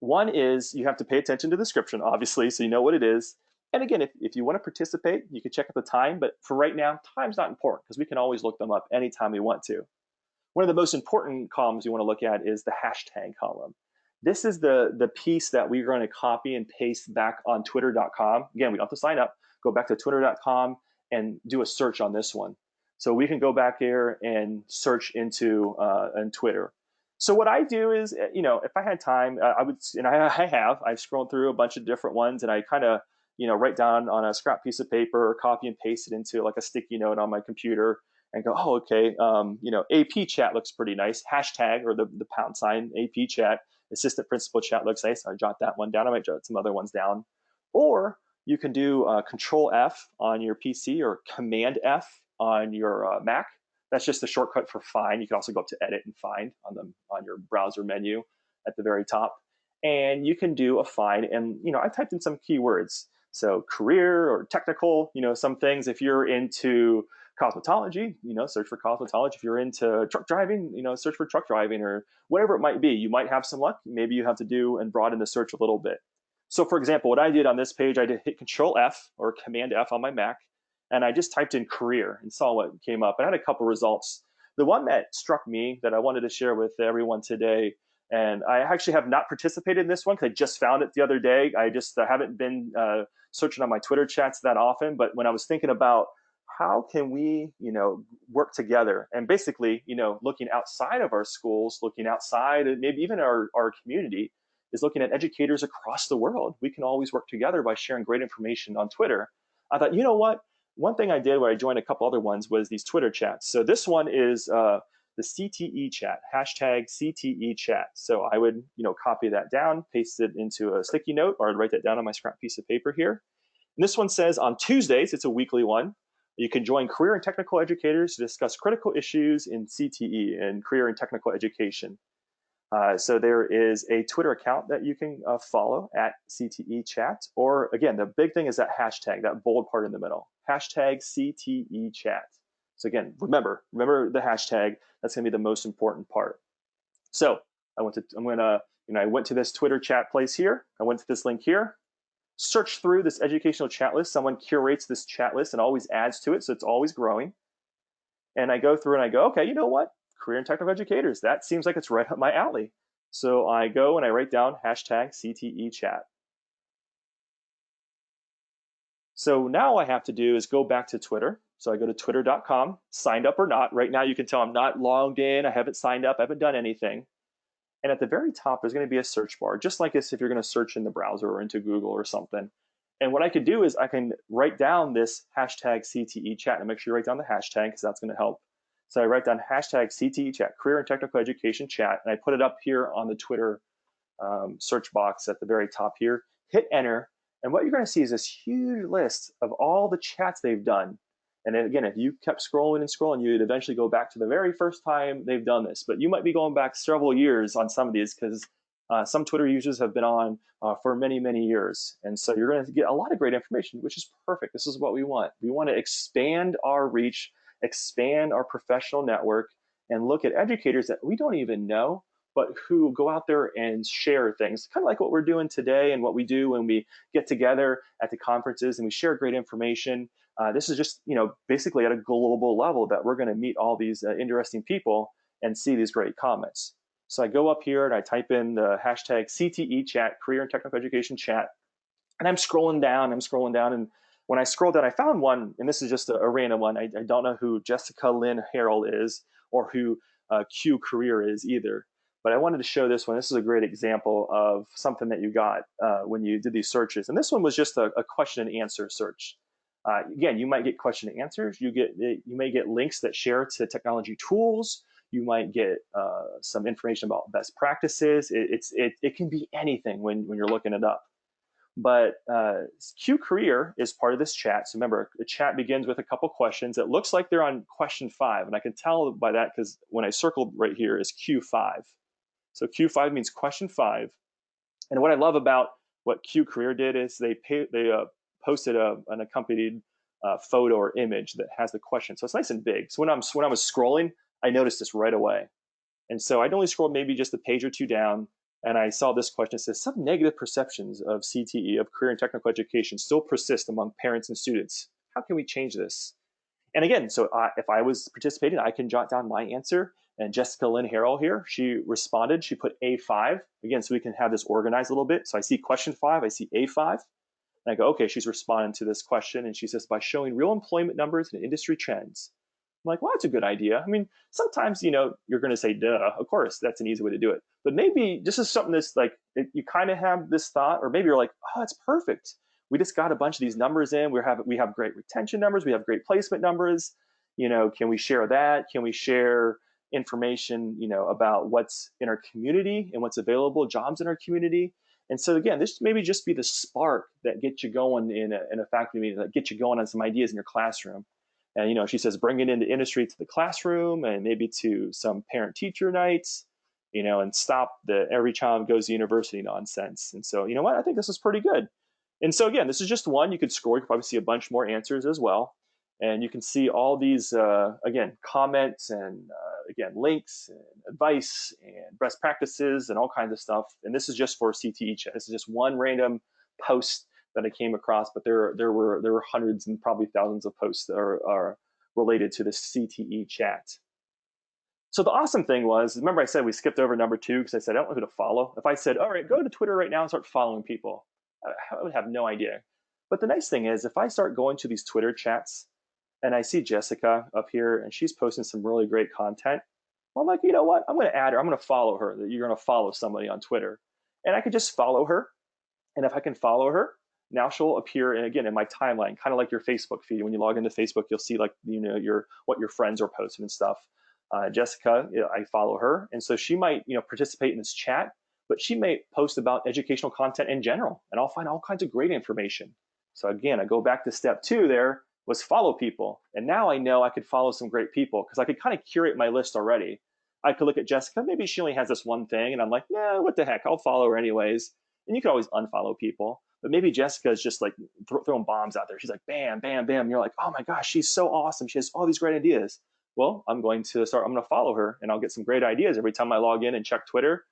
One is you have to pay attention to the description, obviously, so you know what it is. And again, if you want to participate, you can check out the time. But for right now, time's not important because we can always look them up anytime we want to. One of the most important columns you want to look at is the hashtag column. This is the piece that we're going to copy and paste back on twitter.com. Again, we don't have to sign up. Go back to twitter.com and do a search on this one. So we can go back here and search into Twitter. So what I do is, if I had time, I would, and I've scrolled through a bunch of different ones, and I kind of, write down on a scrap piece of paper or copy and paste it into like a sticky note on my computer and go, oh, okay, AP chat looks pretty nice. Hashtag or the pound sign AP chat, assistant principal chat looks nice. I jot that one down. I might jot some other ones down. Or you can do Control F on your PC or Command F on your Mac. That's just the shortcut for find. You can also go up to edit and find on your browser menu at the very top. And you can do a find. And, I typed in some keywords. So career or technical, some things. If you're into cosmetology, search for cosmetology. If you're into truck driving, search for truck driving or whatever it might be. You might have some luck. Maybe you have to do and broaden the search a little bit. So for example, what I did on this page, I did hit Control F or Command F on my Mac. And I just typed in career and saw what came up. I had a couple results. The one that struck me that I wanted to share with everyone today, and I actually have not participated in this one because I just found it the other day. I just haven't been searching on my Twitter chats that often. But when I was thinking about how can we, work together and basically, looking outside of our schools, looking outside, maybe even our community, is looking at educators across the world. We can always work together by sharing great information on Twitter. I thought, you know what? One thing I did where I joined a couple other ones was these Twitter chats. So this one is the CTE chat, hashtag CTE chat. So I would, copy that down, paste it into a sticky note, or I'd write that down on my scrap piece of paper here. And this one says on Tuesdays, it's a weekly one. You can join career and technical educators to discuss critical issues in CTE and career and technical education. So there is a Twitter account that you can follow at CTE Chat. Or again, the big thing is that hashtag, that bold part in the middle, hashtag CTE Chat. So again, remember the hashtag. That's going to be the most important part. So I went to this Twitter chat place here. I went to this link here. Search through this educational chat list. Someone curates this chat list and always adds to it, so it's always growing. And I go through and I go, okay, you know what? Career and technical educators. That seems like it's right up my alley. So I go and I write down hashtag CTE chat. So now all I have to do is go back to Twitter. So I go to twitter.com, signed up or not. Right now you can tell I'm not logged in. I haven't signed up. I haven't done anything. And at the very top, there's going to be a search bar, just like this if you're going to search in the browser or into Google or something. And what I could do is I can write down this hashtag CTE chat and make sure you write down the hashtag because that's going to help. So I write down hashtag CTE chat, career and technical education chat, and I put it up here on the Twitter search box at the very top here. Hit enter, and what you're going to see is this huge list of all the chats they've done. And then again, if you kept scrolling and scrolling, you'd eventually go back to the very first time they've done this. But you might be going back several years on some of these because some Twitter users have been on for many, many years. And so you're going to get a lot of great information, which is perfect. This is what we want. We want to expand our reach, expand our professional network, and look at educators that we don't even know, but who go out there and share things, kind of like what we're doing today and what we do when we get together at the conferences and we share great information. This is just, basically at a global level that we're going to meet all these interesting people and see these great comments. So I go up here and I type in the hashtag CTE chat, Career and Technical Education chat, and I'm scrolling down, and when I scroll down, I found one, and this is just a random one. I don't know who Jessica Lynn Harrell is or who Q Career is either, but I wanted to show this one. This is a great example of something that you got when you did these searches, and this one was just a question and answer search. Again, you might get question and answers. You may get links that share to technology tools. You might get some information about best practices. It can be anything when you're looking it up. But Q Career is part of this chat. So remember, the chat begins with a couple questions. It looks like they're on question 5, and I can tell by that because when I circled right here is Q5. So Q5 means question 5. And what I love about what Q Career did is they posted an accompanied photo or image that has the question. So it's nice and big. So when I was scrolling, I noticed this right away. And so I'd only scrolled maybe just a page or two down, and I saw this question. It says, some negative perceptions of CTE, of career and technical education, still persist among parents and students. How can we change this? And again, so if I was participating, I can jot down my answer. And Jessica Lynn Harrell here, she responded. She put A5, again, so we can have this organized a little bit. So I see question 5, I see A5. And I go, okay, she's responding to this question. And she says, by showing real employment numbers and industry trends. I'm like, well, that's a good idea. I mean, sometimes, you're going to say, duh, of course, that's an easy way to do it. But maybe this is something that's like, you kind of have this thought, or maybe you're like, oh, it's perfect. We just got a bunch of these numbers in. We have great retention numbers. We have great placement numbers. Can we share that? Can we share information, about what's in our community and what's available, jobs in our community? And so again, this maybe just be the spark that gets you going in a faculty meeting, that gets you going on some ideas in your classroom. And she says, bring it into industry to the classroom and maybe to some parent-teacher nights, and stop the every child goes to university nonsense. And so, you know what? I think this is pretty good. And so again, this is just one. You could scroll. You could probably see a bunch more answers as well. And you can see all these, again, comments and, again, links and advice and best practices and all kinds of stuff. And this is just for CTE chat. This is just one random post that I came across, but there were hundreds and probably thousands of posts that are related to the CTE chat. So the awesome thing was, remember I said we skipped over number 2 because I said I don't know who to follow. If I said, all right, go to Twitter right now and start following people, I would have no idea. But the nice thing is, if I start going to these Twitter chats and I see Jessica up here and she's posting some really great content, well, I'm like, you know what? I'm going to add her. I'm going to follow her. You're going to follow somebody on Twitter. And I could just follow her. And if I can follow her, now she'll appear, and again, in my timeline, kind of like your Facebook feed. When you log into Facebook, you'll see what your friends are posting and stuff. Jessica, I follow her, and so she might participate in this chat, but she may post about educational content in general, and I'll find all kinds of great information. So again, I go back to step 2 there was follow people, and now I know I could follow some great people because I could kind of curate my list already. I could look at Jessica, maybe she only has this one thing, and I'm like, yeah, what the heck, I'll follow her anyways. And you can always unfollow people. But maybe Jessica is just like throwing bombs out there. She's like, bam, bam, bam. And you're like, oh my gosh, she's so awesome. She has all these great ideas. Well, I'm going to follow her, and I'll get some great ideas every time I log in and check Twitter.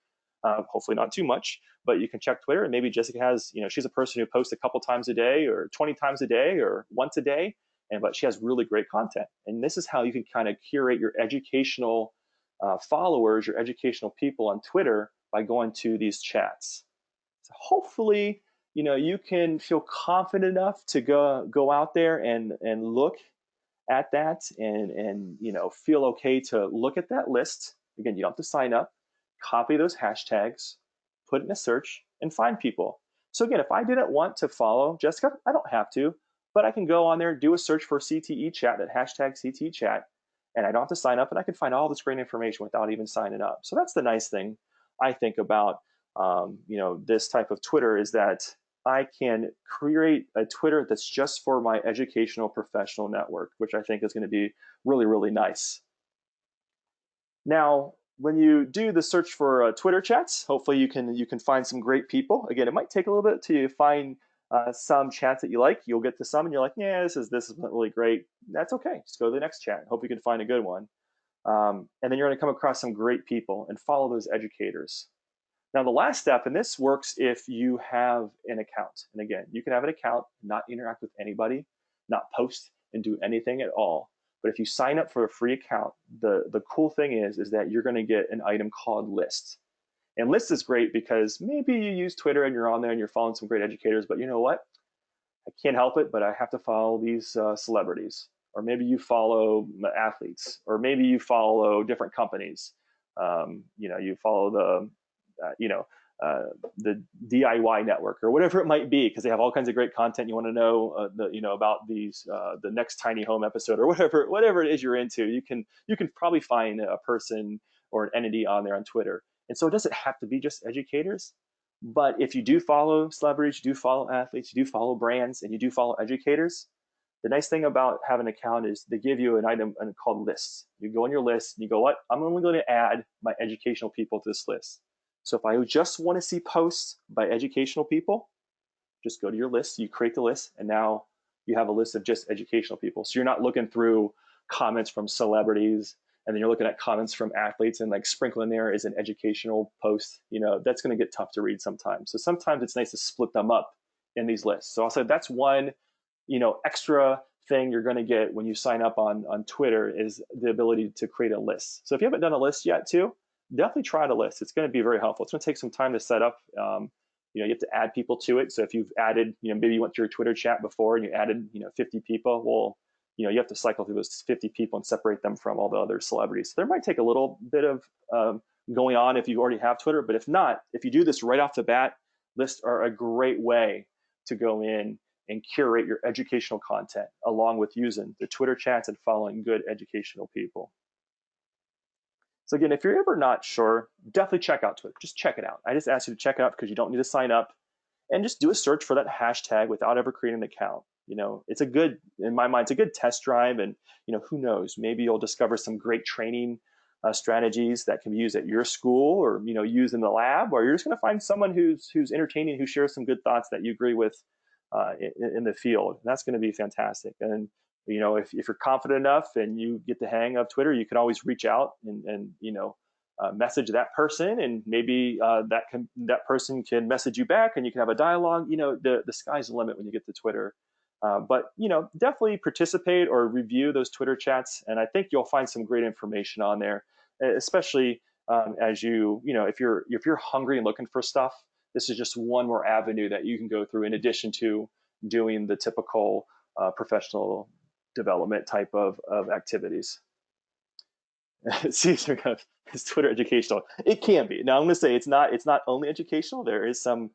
Hopefully not too much, but you can check Twitter. And maybe Jessica has, she's a person who posts a couple times a day or 20 times a day or once a day. But she has really great content. And this is how you can kind of curate your educational followers, your educational people on Twitter by going to these chats. So hopefully, you can feel confident enough to go out there and look at that and feel okay to look at that list. Again, you don't have to sign up. Copy those hashtags, put it in a search, and find people. So again, if I didn't want to follow Jessica, I don't have to, but I can go on there, do a search for CTE chat, that hashtag CTE chat, and I don't have to sign up, and I can find all this great information without even signing up. So that's the nice thing I think about this type of Twitter, is that I can create a Twitter that's just for my educational professional network, which I think is going to be really, really nice. Now, when you do the search for Twitter chats, hopefully you can find some great people. Again, it might take a little bit to find some chats that you like. You'll get to some and you're like, yeah, this isn't really great. That's okay. Just go to the next chat. Hope you can find a good one. And then you're going to come across some great people and follow those educators. Now, the last step, and this works if you have an account. And again, you can have an account, not interact with anybody, not post and do anything at all. But if you sign up for a free account, the cool thing is that you're going to get an item called lists. And lists is great because maybe you use Twitter and you're on there and you're following some great educators, but you know what? I can't help it, but I have to follow these celebrities. Or maybe you follow athletes, or maybe you follow different companies. You follow uh, you know, the DIY network or whatever it might be, because they have all kinds of great content. You want to know, about the next tiny home episode or whatever it is you're into. You can probably find a person or an entity on there on Twitter. And so it doesn't have to be just educators. But if you do follow celebrities, you do follow athletes, you do follow brands, and you do follow educators, the nice thing about having an account is they give you an item called lists. You go on your list and you go, what? I'm only going to add my educational people to this list. So if I just want to see posts by educational people, just go to your list, you create the list, and now you have a list of just educational people. So you're not looking through comments from celebrities, and then you're looking at comments from athletes and like sprinkling there is an educational post. That's going to get tough to read sometimes. So sometimes it's nice to split them up in these lists. So I'll say that's one, extra thing you're going to get when you sign up on Twitter is the ability to create a list. So if you haven't done a list yet too, definitely try the list. It's going to be very helpful. It's going to take some time to set up. You have to add people to it. So if you've added, maybe you went to your Twitter chat before and you added, 50 people, well, you have to cycle through those 50 people and separate them from all the other celebrities. So there might take a little bit of going on if you already have Twitter, but if not, if you do this right off the bat, lists are a great way to go in and curate your educational content along with using the Twitter chats and following good educational people. So again, if you're ever not sure, definitely check out Twitter. Just check it out. I just asked you to check it out because you don't need to sign up, and just do a search for that hashtag without ever creating an account. It's a good, in my mind, it's a good test drive, and who knows, maybe you'll discover some great training strategies that can be used at your school or used in the lab, or you're just going to find someone who's entertaining, who shares some good thoughts that you agree with in the field. And that's going to be fantastic. And if you're confident enough and you get the hang of Twitter, you can always reach out and message that person, and maybe that person can message you back, and you can have a dialogue. The sky's the limit when you get to Twitter. But definitely participate or review those Twitter chats, and I think you'll find some great information on there, especially as if you're hungry and looking for stuff. This is just one more avenue that you can go through in addition to doing the typical professional development type of activities. Caesar goes, is Twitter educational? It can be. Now I'm going to say it's not only educational. There is some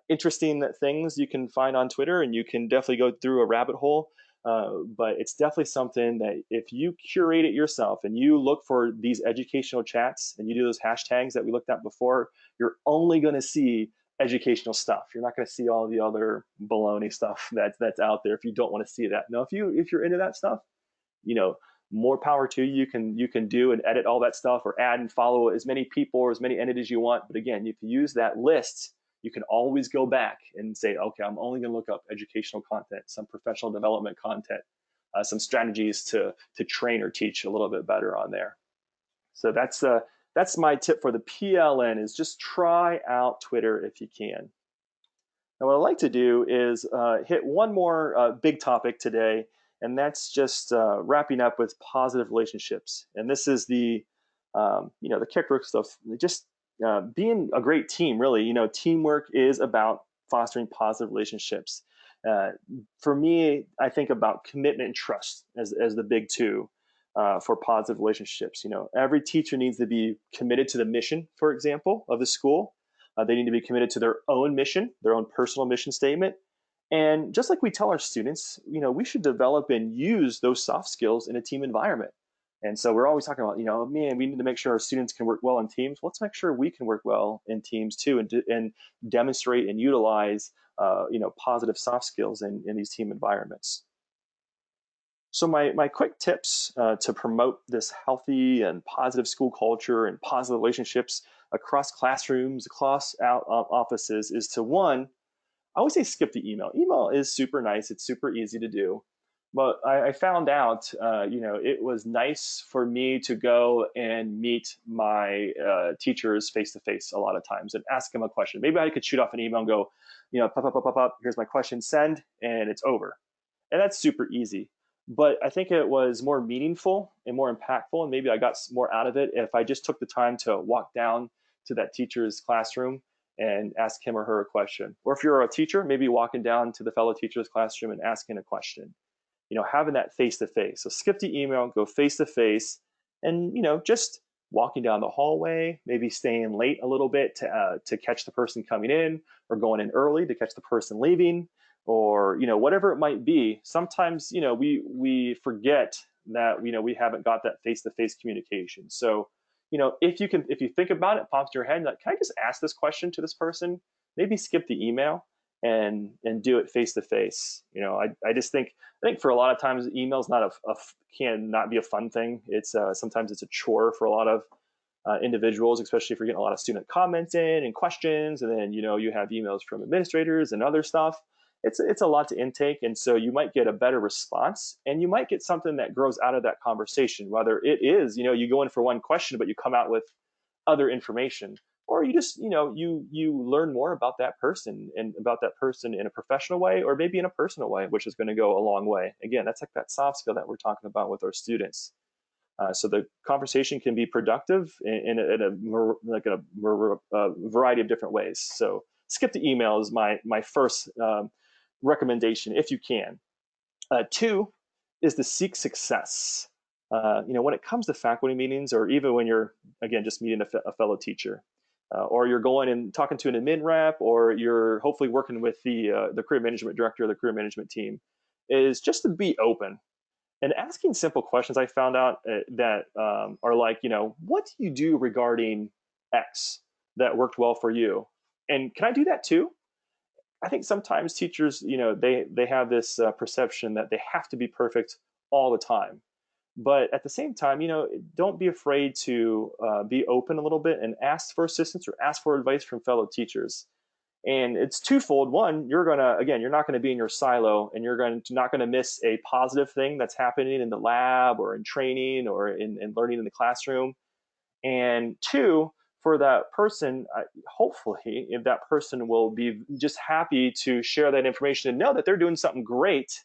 interesting things you can find on Twitter, and you can definitely go through a rabbit hole. But it's definitely something that if you curate it yourself and you look for these educational chats and you do those hashtags that we looked at before, you're only going to see educational stuff. You're not going to see all the other baloney stuff that's out there if you don't want to see that. Now, if you're into that stuff, more power to you. You can do and edit all that stuff, or add and follow as many people or as many entities you want. But again, if you use that list, you can always go back and say, okay, I'm only going to look up educational content, some professional development content, some strategies to train or teach a little bit better on there. So that's my tip for the PLN, is just try out Twitter if you can. Now, what I'd like to do is hit one more big topic today, and that's just wrapping up with positive relationships. And this is the characteristics stuff, just being a great team. Really, teamwork is about fostering positive relationships. For me, I think about commitment and trust as the big two for positive relationships. Every teacher needs to be committed to the mission, for example, of the school. They need to be committed to their own mission, their own personal mission statement. And just like we tell our students, we should develop and use those soft skills in a team environment. And so we're always talking about, we need to make sure our students can work well in teams. Let's make sure we can work well in teams too, and demonstrate and utilize, positive soft skills in these team environments. So my quick tips to promote this healthy and positive school culture and positive relationships across classrooms, across offices, is to, one, I always say skip the email. Email is super nice. It's super easy to do. But I found out, it was nice for me to go and meet my teachers face to face a lot of times and ask them a question. Maybe I could shoot off an email and go, pop, pop, pop, pop, pop, here's my question, send, and it's over. And that's super easy. But I think it was more meaningful and more impactful, and maybe I got more out of it if I just took the time to walk down to that teacher's classroom and ask him or her a question. Or if you're a teacher, maybe walking down to the fellow teacher's classroom and asking a question, having that face to face. So skip the email, go face to face, and just walking down the hallway, maybe staying late a little bit to catch the person coming in, or going in early to catch the person leaving, or whatever it might be. Sometimes we forget that we haven't got that face to face communication. So if you think about it, pops in your head, like, can I just ask this question to this person? Maybe skip the email and do it face to face. I just think for a lot of times email's not can not be a fun thing. It's sometimes it's a chore for a lot of individuals, especially if you're getting a lot of student comments in and questions, and then you have emails from administrators and other stuff. It's a lot to intake, and so you might get a better response, and you might get something that grows out of that conversation. Whether it is you go in for one question, but you come out with other information, or you just you learn more about that person and about that person in a professional way, or maybe in a personal way, which is going to go a long way. Again, that's like that soft skill that we're talking about with our students. So the conversation can be productive in a variety of different ways. So skip the email is my first recommendation if you can. Two is to seek success. When it comes to faculty meetings, or even when you're again just meeting a fellow teacher, or you're going and talking to an admin rep, or you're hopefully working with the career management director or the career management team, is just to be open and asking simple questions. I found out that are like, what do you do regarding X that worked well for you, and can I do that too? I think sometimes teachers, they have this perception that they have to be perfect all the time. But at the same time, don't be afraid to be open a little bit and ask for assistance or ask for advice from fellow teachers. And it's twofold. One, you're not going to be in your silo, and not going to miss a positive thing that's happening in the lab or in training or in learning in the classroom. And two, for that person, hopefully, if that person will be just happy to share that information and know that they're doing something great,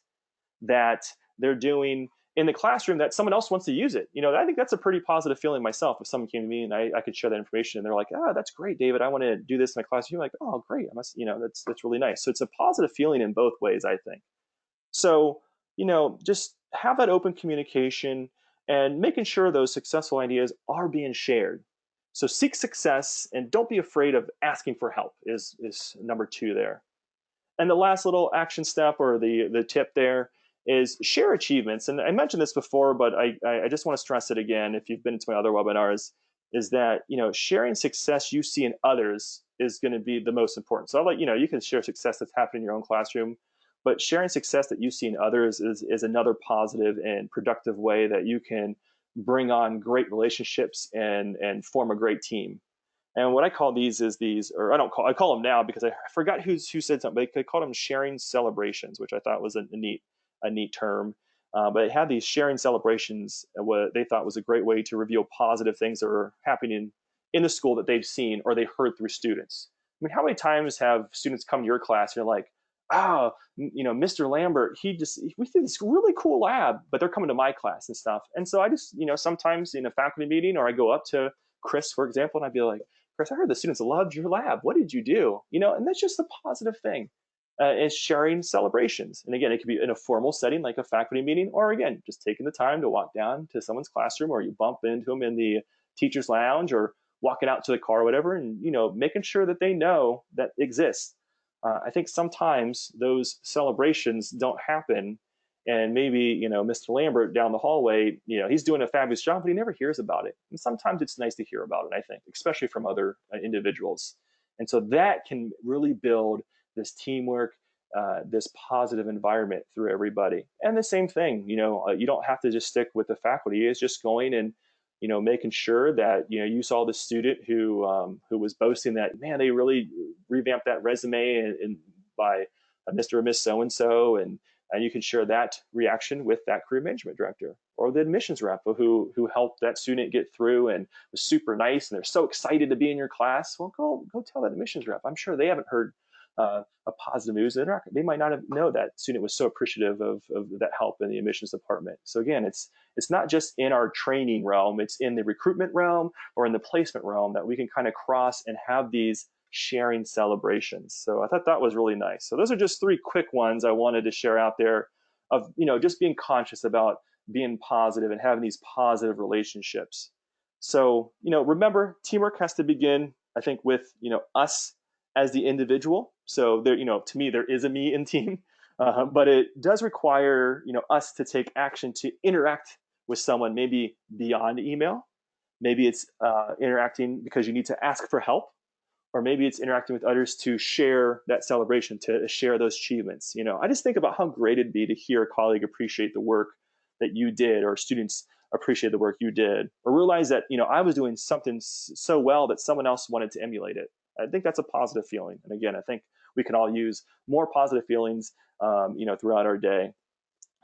that they're doing in the classroom, that someone else wants to use it. I think that's a pretty positive feeling myself. If someone came to me and I could share that information, and they're like, that's great, David, I want to do this in my class. You're like, oh, great. I must, that's really nice. So it's a positive feeling in both ways, I think. So, just have that open communication and making sure those successful ideas are being shared. So seek success and don't be afraid of asking for help is number two there. And the last little action step, or the tip there, is share achievements. And I mentioned this before, but I just want to stress it again. If you've been to my other webinars, is that sharing success you see in others is going to be the most important. So you can share success that's happening in your own classroom, but sharing success that you see in others is another positive and productive way that you can bring on great relationships and form a great team. And what I call these is or I call them now, because I forgot who said something. They called them sharing celebrations, which I thought was a neat term. But it had these sharing celebrations, what they thought was a great way to reveal positive ththings that are happening in the school that they've seen or they heard through students. I mean, how many times have students come to your class and you're like, Mr. Lambert, we did this really cool lab, but they're coming to my class and stuff. And so I just, sometimes in a faculty meeting, or I go up to Chris, for example, and I'd be like, Chris, I heard the students loved your lab. What did you do? And that's just a positive thing. Is sharing celebrations. And again, it could be in a formal setting like a faculty meeting, or again, just taking the time to walk down to someone's classroom, or you bump into them in the teacher's lounge, or walking out to the car or whatever, and making sure that they know that exists. I think sometimes those celebrations don't happen, and maybe Mr. Lambert down the hallway, he's doing a fabulous job, but he never hears about it. And sometimes it's nice to hear about it, I think, especially from other individuals. And so that can really build this teamwork, this positive environment through everybody. And the same thing, you don't have to just stick with the faculty. It's just going and making sure that you saw the student who was boasting that, man, they really revamped that resume and by Mr. or Miss so and so, and And you can share that reaction with that career management director or the admissions rep who helped that student get through and was super nice and they're so excited to be in your class. Well, go tell that admissions rep. I'm sure they haven't heard a positive news. They might not have know that student was so appreciative of that help in the admissions department. So again, it's not just in our training realm, it's in the recruitment realm or in the placement realm that we can kind of cross and have these sharing celebrations. So I thought that was really nice. So those are just three quick ones I wanted to share out there of, just being conscious about being positive and having these positive relationships. So, remember, teamwork has to begin, I think, with, us as the individual. So there, to me, there is a me in team, but it does require, us to take action to interact with someone, maybe beyond email. Maybe it's interacting because you need to ask for help, or maybe it's interacting with others to share that celebration, to share those achievements. I just think about how great it'd be to hear a colleague appreciate the work that you did, or students appreciate the work you did, or realize that I was doing something so well that someone else wanted to emulate it. I think that's a positive feeling. And again, I think we can all use more positive feelings, throughout our day.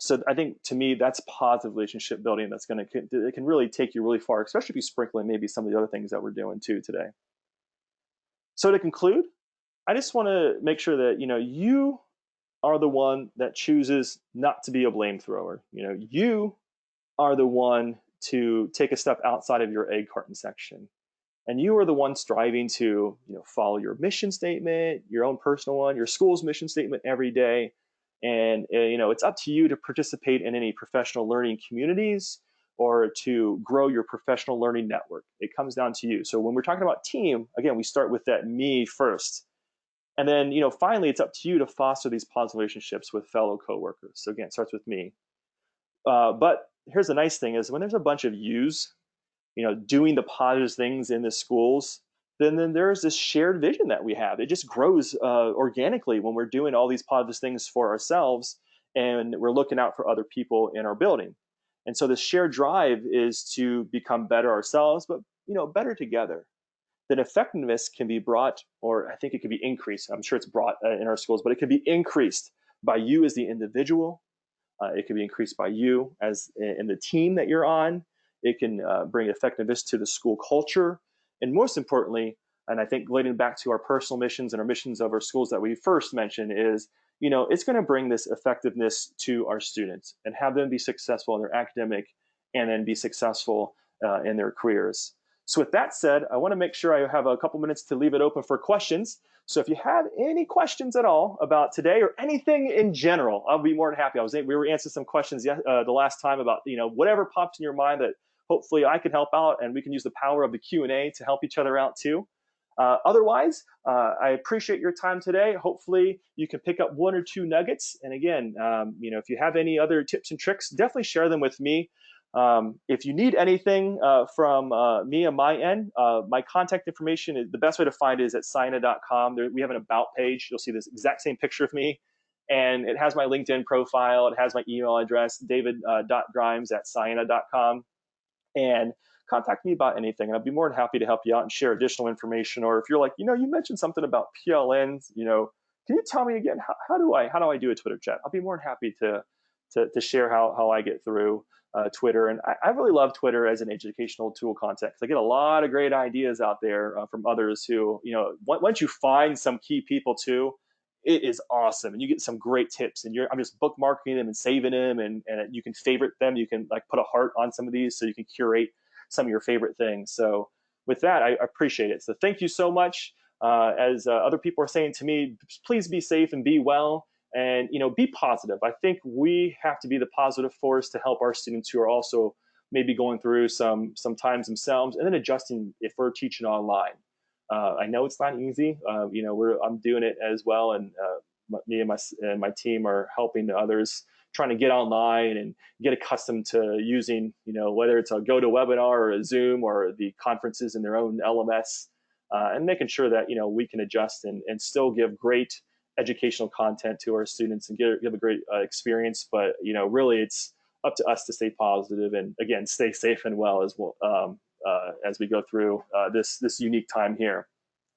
So I think, to me, that's positive relationship building. It can really take you really far, especially if you sprinkle in maybe some of the other things that we're doing too today. So to conclude, I just want to make sure that you are the one that chooses not to be a blame thrower. You are the one to take a step outside of your egg carton section. And you are the one striving to follow your mission statement, your own personal one, your school's mission statement every day. And it's up to you to participate in any professional learning communities or to grow your professional learning network. It comes down to you. So when we're talking about team, again, we start with that me first. And then, finally, it's up to you to foster these positive relationships with fellow coworkers. So again, it starts with me. But here's the nice thing is when there's a bunch of yous, doing the positive things in the schools, then there's this shared vision that we have. It just grows organically when we're doing all these positive things for ourselves and we're looking out for other people in our building. And so the shared drive is to become better ourselves, but better together. Then effectiveness can be brought, or I think it can be increased. I'm sure it's brought in our schools, but it can be increased by you as the individual. It can be increased by you as in the team that you're on. It can bring effectiveness to the school culture. And most importantly, and I think relating back to our personal missions and our missions of our schools that we first mentioned is, it's going to bring this effectiveness to our students and have them be successful in their academic and then be successful in their careers. So with that said, I want to make sure I have a couple minutes to leave it open for questions. So if you have any questions at all about today or anything in general, I'll be more than happy. We were answering some questions the last time about whatever pops in your mind that hopefully I can help out, and we can use the power of the Q&A to help each other out too. Otherwise, I appreciate your time today. Hopefully you can pick up one or two nuggets. And again, if you have any other tips and tricks, definitely share them with me. If you need anything from me on my end, my contact information, the best way to find it is at Cyanna.com. We have an about page. You'll see this exact same picture of me. And it has my LinkedIn profile. It has my email address, david.grimes@Cyanna.com. And contact me about anything. And I'd be more than happy to help you out and share additional information. Or if you're like, you mentioned something about PLNs, can you tell me again, how do I do a Twitter chat? I'll be more than happy to share how I get through Twitter. And I really love Twitter as an educational tool context. I get a lot of great ideas out there from others who, once you find some key people too, it is awesome. And you get some great tips, and I'm just bookmarking them and saving them, and you can favorite them. You can put a heart on some of these so you can curate some of your favorite things. So with that, I appreciate it. So thank you so much. As other people are saying to me, please be safe and be well. And be positive. I think we have to be the positive force to help our students who are also maybe going through some times themselves, and then adjusting if we're teaching online. I know it's not easy. I'm doing it as well, and me and my team are helping the others trying to get online and get accustomed to using, whether it's a GoToWebinar or a Zoom or the conferences in their own LMS, and making sure that we can adjust and still give great educational content to our students and give a great experience. But really, it's up to us to stay positive and again stay safe and well as well as we go through this unique time here.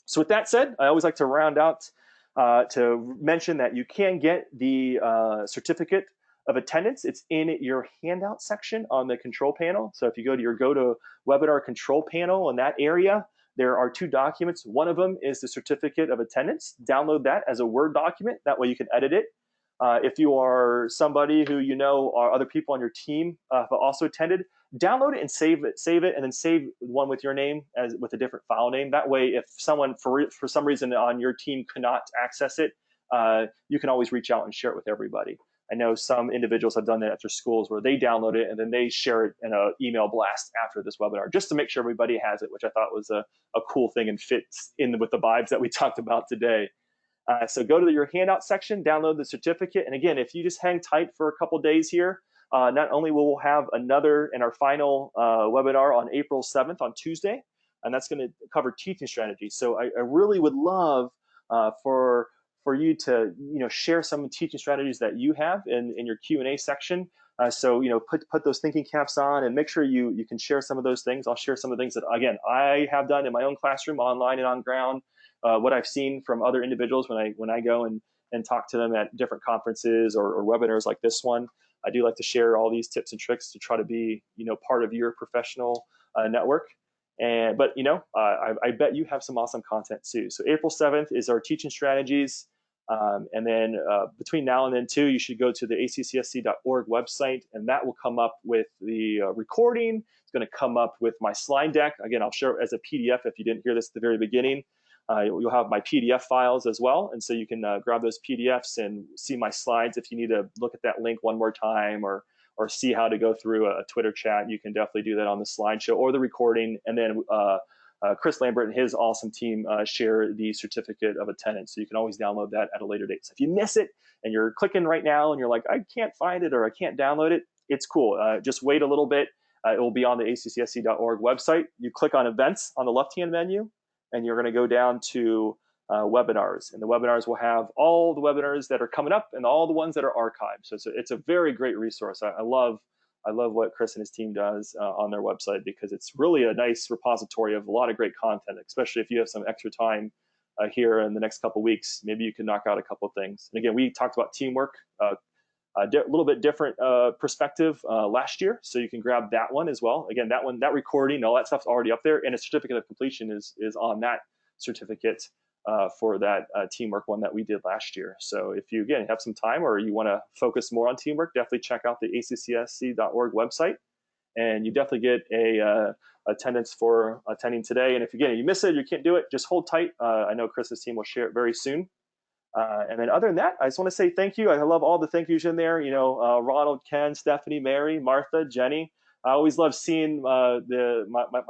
So with that said, I always like to round out to mention that you can get the certificate of attendance. It's in your handout section on the control panel. So if you go to your GoToWebinar control panel in that area, there are 2 documents. One of them is the certificate of attendance. Download that as a Word document. That way you can edit it. If you are somebody who you know are other people on your team have also attended, download it and save it, and then save one with your name as with a different file name. That way, if someone for some reason on your team cannot access it, you can always reach out and share it with everybody. I know some individuals have done that at their schools where they download it and then they share it in an email blast after this webinar, just to make sure everybody has it, which I thought was a cool thing and fits in with the vibes that we talked about today. So go to your handout section, download the certificate. And again, if you just hang tight for a couple days here, not only will we have another in our final webinar on April 7th on Tuesday, and that's going to cover teaching strategies. So I really would love for you to share some teaching strategies that you have in your Q&A section. So put those thinking caps on and make sure you can share some of those things. I'll share some of the things that, again, I have done in my own classroom, online and on ground. What I've seen from other individuals when I go and talk to them at different conferences or webinars like this one. I do like to share all these tips and tricks to try to be part of your professional network. But I bet you have some awesome content too. So April 7th is our teaching strategies. And then between now and then too, you should go to the accsc.org website, and that will come up with the recording. It's going to come up with my slide deck. Again, I'll share it as a PDF if you didn't hear this at the very beginning. You'll have my PDF files as well, and so you can grab those PDFs and see my slides. If you need to look at that link one more time or see how to go through a Twitter chat, you can definitely do that on the slideshow or the recording. And then Chris Lambert and his awesome team share the certificate of attendance, so you can always download that at a later date. So if you miss it and you're clicking right now and you're like, I can't find it or I can't download it, it's cool. Just wait a little bit. It will be on the accsc.org website. You click on events on the left-hand menu, and you're going to go down to webinars. And the webinars will have all the webinars that are coming up and all the ones that are archived. So it's a very great resource. I love what Chris and his team does on their website, because it's really a nice repository of a lot of great content, especially if you have some extra time here in the next couple of weeks. Maybe you can knock out a couple of things. And again, we talked about teamwork, a little bit different perspective last year, so you can grab that one as well. Again, that recording, all that stuff's already up there, and a certificate of completion is on that certificate for that teamwork one that we did last year. So if you, again, have some time or you want to focus more on teamwork, definitely check out the accsc.org website, and you definitely get a attendance for attending today. And if, again, you miss it, you can't do it, just hold tight. I know Chris's team will share it very soon. And then other than that, I just want to say thank you. I love all the thank yous in there. Ronald, Ken, Stephanie, Mary, Martha, Jenny. I always love seeing my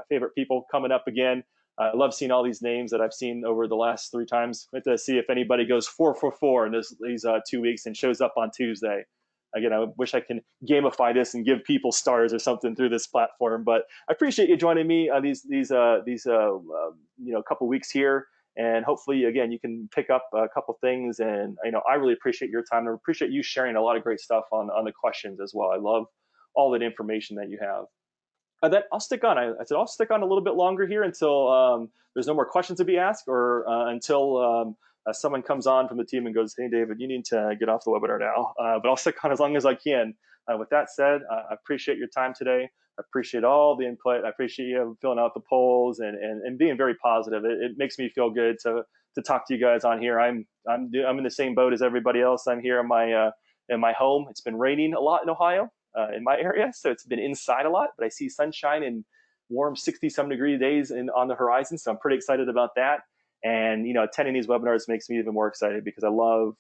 favorite people coming up again. I love seeing all these names that I've seen over the last 3 times. I have to see if anybody goes 4 for 4 in these 2 weeks and shows up on Tuesday. Again, I wish I can gamify this and give people stars or something through this platform. But I appreciate you joining me these couple weeks here. And hopefully, again, you can pick up a couple things. And I really appreciate your time. I appreciate you sharing a lot of great stuff on the questions as well. I love all that information that you have. That I'll stick on. I said I'll stick on a little bit longer here until there's no more questions to be asked, or until someone comes on from the team and goes, "Hey, David, you need to get off the webinar now." But I'll stick on as long as I can. With that said, I appreciate your time today. I appreciate all the input. I appreciate you filling out the polls and being very positive. It makes me feel good to talk to you guys on here. I'm in the same boat as everybody else. I'm here in my home. It's been raining a lot in Ohio, in my area, so it's been inside a lot. But I see sunshine and warm 60-some degree days on the horizon, so I'm pretty excited about that. And attending these webinars makes me even more excited, because I love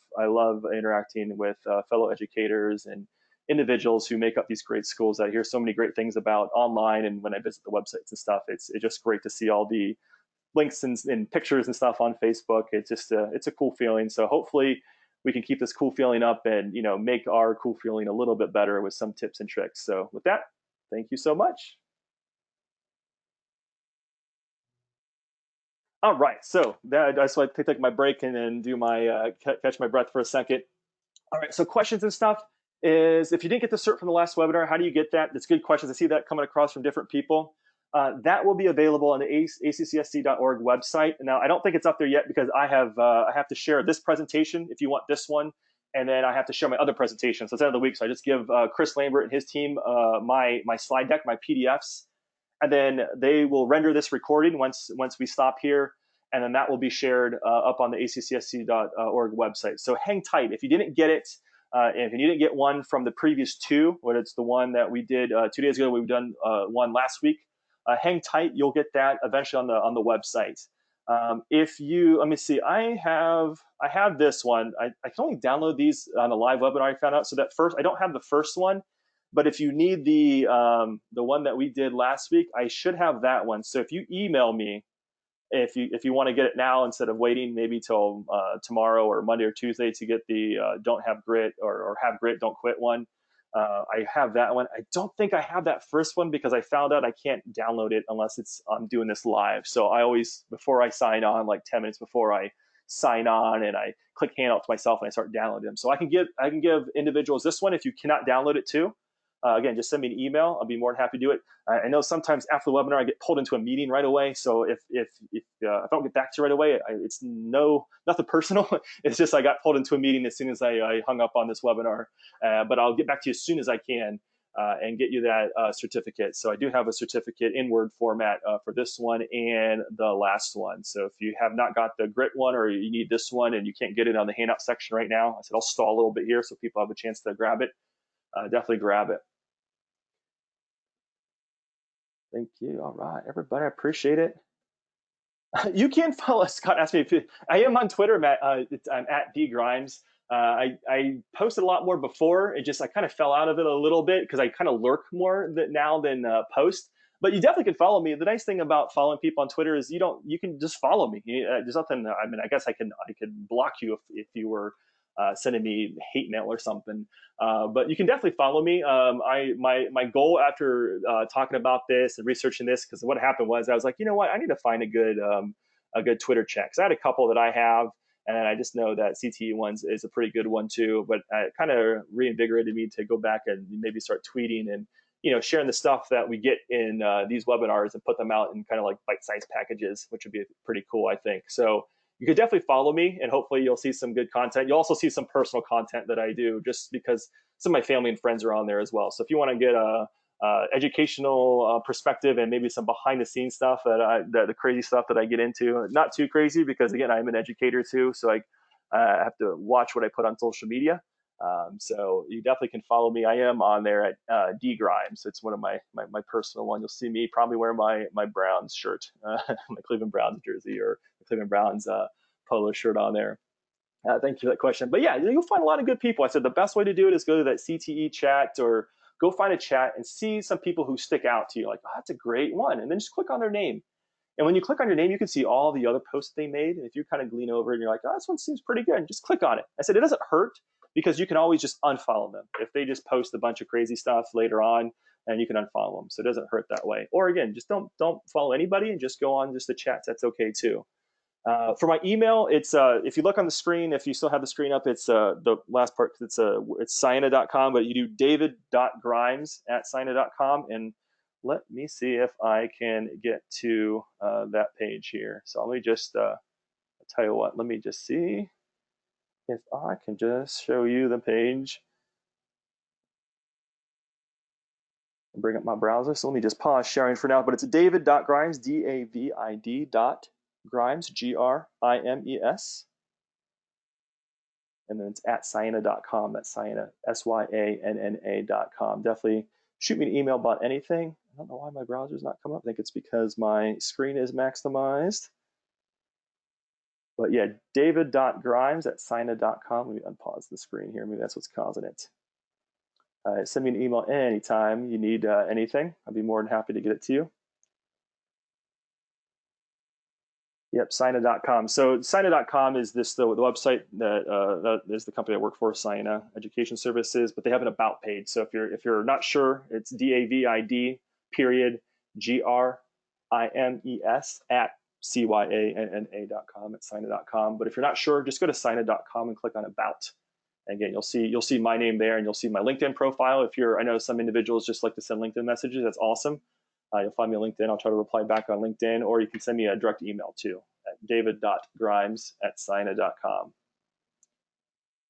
interacting with fellow educators and individuals who make up these great schools that I hear so many great things about online. And when I visit the websites and stuff, it's just great to see all the links and pictures and stuff on Facebook. It's just it's a cool feeling. So hopefully we can keep this cool feeling up and make our cool feeling a little bit better with some tips and tricks. So with that, thank you so much. All right, so I just want to take my break and then do my catch my breath for a second. All right, so questions and stuff is, if you didn't get the cert from the last webinar, how do you get that? That's good questions. I see that coming across from different people. That will be available on the accsc.org website. Now, I don't think it's up there yet because I have to share this presentation if you want this one, and then I have to share my other presentation. So it's the end of the week. So I just give Chris Lambert and his team my slide deck, my PDFs, and then they will render this recording once we stop here, and then that will be shared up on the accsc.org website. So hang tight. If you didn't get it, and if you didn't get one from the previous two, whether it's the one that we did 2 days ago, we've done one last week. Hang tight. You'll get that eventually on the website. If you, let me see, I have this one. I can only download these on a live webinar I found out. So that first, I don't have the first one, but if you need the one that we did last week, I should have that one. So if you email me, if you want to get it now instead of waiting maybe till tomorrow or Monday or Tuesday to get the don't have grit or have grit, don't quit one, I have that one. I don't think I have that first one because I found out I can't download it unless I'm doing this live. So I always, before I sign on, like 10 minutes before I sign on, and I click handout to myself and I start downloading them. So I can give individuals this one if you cannot download it too. Again, just send me an email. I'll be more than happy to do it. I know sometimes after the webinar, I get pulled into a meeting right away. So if I don't get back to you right away, it's nothing personal. It's just I got pulled into a meeting as soon as I hung up on this webinar. But I'll get back to you as soon as I can and get you that certificate. So I do have a certificate in Word format for this one and the last one. So if you have not got the grit one or you need this one and you can't get it on the handout section right now, I said I'll stall a little bit here so people have a chance to grab it. Definitely grab it. Thank you. All right, everybody, I appreciate it. You can follow. Scott asked me if I am on Twitter. I'm at dgrimes. I posted a lot more before. I kind of fell out of it a little bit because I kind of lurk more now than post. But you definitely can follow me. The nice thing about following people on Twitter is you can just follow me. There's nothing. I mean, I guess I could block you if you were sending me hate mail or something. But you can definitely follow me. My goal after talking about this and researching this, because what happened was I was like, you know what, I need to find a good Twitter chat. Because I had a couple that I have, and I just know that CTE ones is a pretty good one too. But it kind of reinvigorated me to go back and maybe start tweeting and sharing the stuff that we get in these webinars and put them out in kind of like bite-sized packages, which would be pretty cool, I think. So you could definitely follow me, and hopefully you'll see some good content. You'll also see some personal content that I do, just because some of my family and friends are on there as well. So if you want to get a educational perspective and maybe some behind the scenes stuff the crazy stuff that I get into, not too crazy because again, I'm an educator too, so I have to watch what I put on social media. So you definitely can follow me. I am on there at dgrimes. It's one of my personal one. You'll see me probably wearing my Browns shirt, my Cleveland Browns jersey or the Cleveland Browns polo shirt on there. Thank you for that question. But yeah, you'll find a lot of good people. I said the best way to do it is go to that CTE chat or go find a chat and see some people who stick out to you. Like, oh, that's a great one. And then just click on their name. And when you click on your name, you can see all the other posts they made. And if you kind of glean over and you're like, oh, this one seems pretty good, just click on it. I said, it doesn't hurt because you can always just unfollow them. If they just post a bunch of crazy stuff later on, and you can unfollow them. So it doesn't hurt that way. Or again, just don't follow anybody and just go on just the chats. That's okay too. For my email, it's if you look on the screen, if you still have the screen up, it's the last part. It's cyanna.com, but you do david.grimes@cyanna.com, and let me see if I can get to that page here. So let me just I'll tell you what. Let me just see if I can just show you the page. Bring up my browser. So let me just pause sharing for now. But it's david.grimes, David.grimes, Grimes. And then it's at cyanna.com. That's Cyanna, SYANNA.com. Definitely shoot me an email about anything. I don't know why my browser's not coming up. I think it's because my screen is maximized. But yeah, david.grimes@cyanna.com. Let me unpause the screen here. Maybe that's what's causing it. Send me an email anytime you need anything. I'd be more than happy to get it to you. Yep, Cyanna.com. So Cyanna.com is the website that is the company I work for, Cyanna Education Services, but they have an about page. So if you're not sure, it's DAVID period GRIMES at CYANNA.com at Cyanna.com. But if you're not sure, just go to Cyanna.com and click on about. And again, you'll see my name there, and you'll see my LinkedIn profile. I know some individuals just like to send LinkedIn messages. That's awesome. You'll find me on LinkedIn. I'll try to reply back on LinkedIn, or you can send me a direct email too at david.grimes@cyanna.com.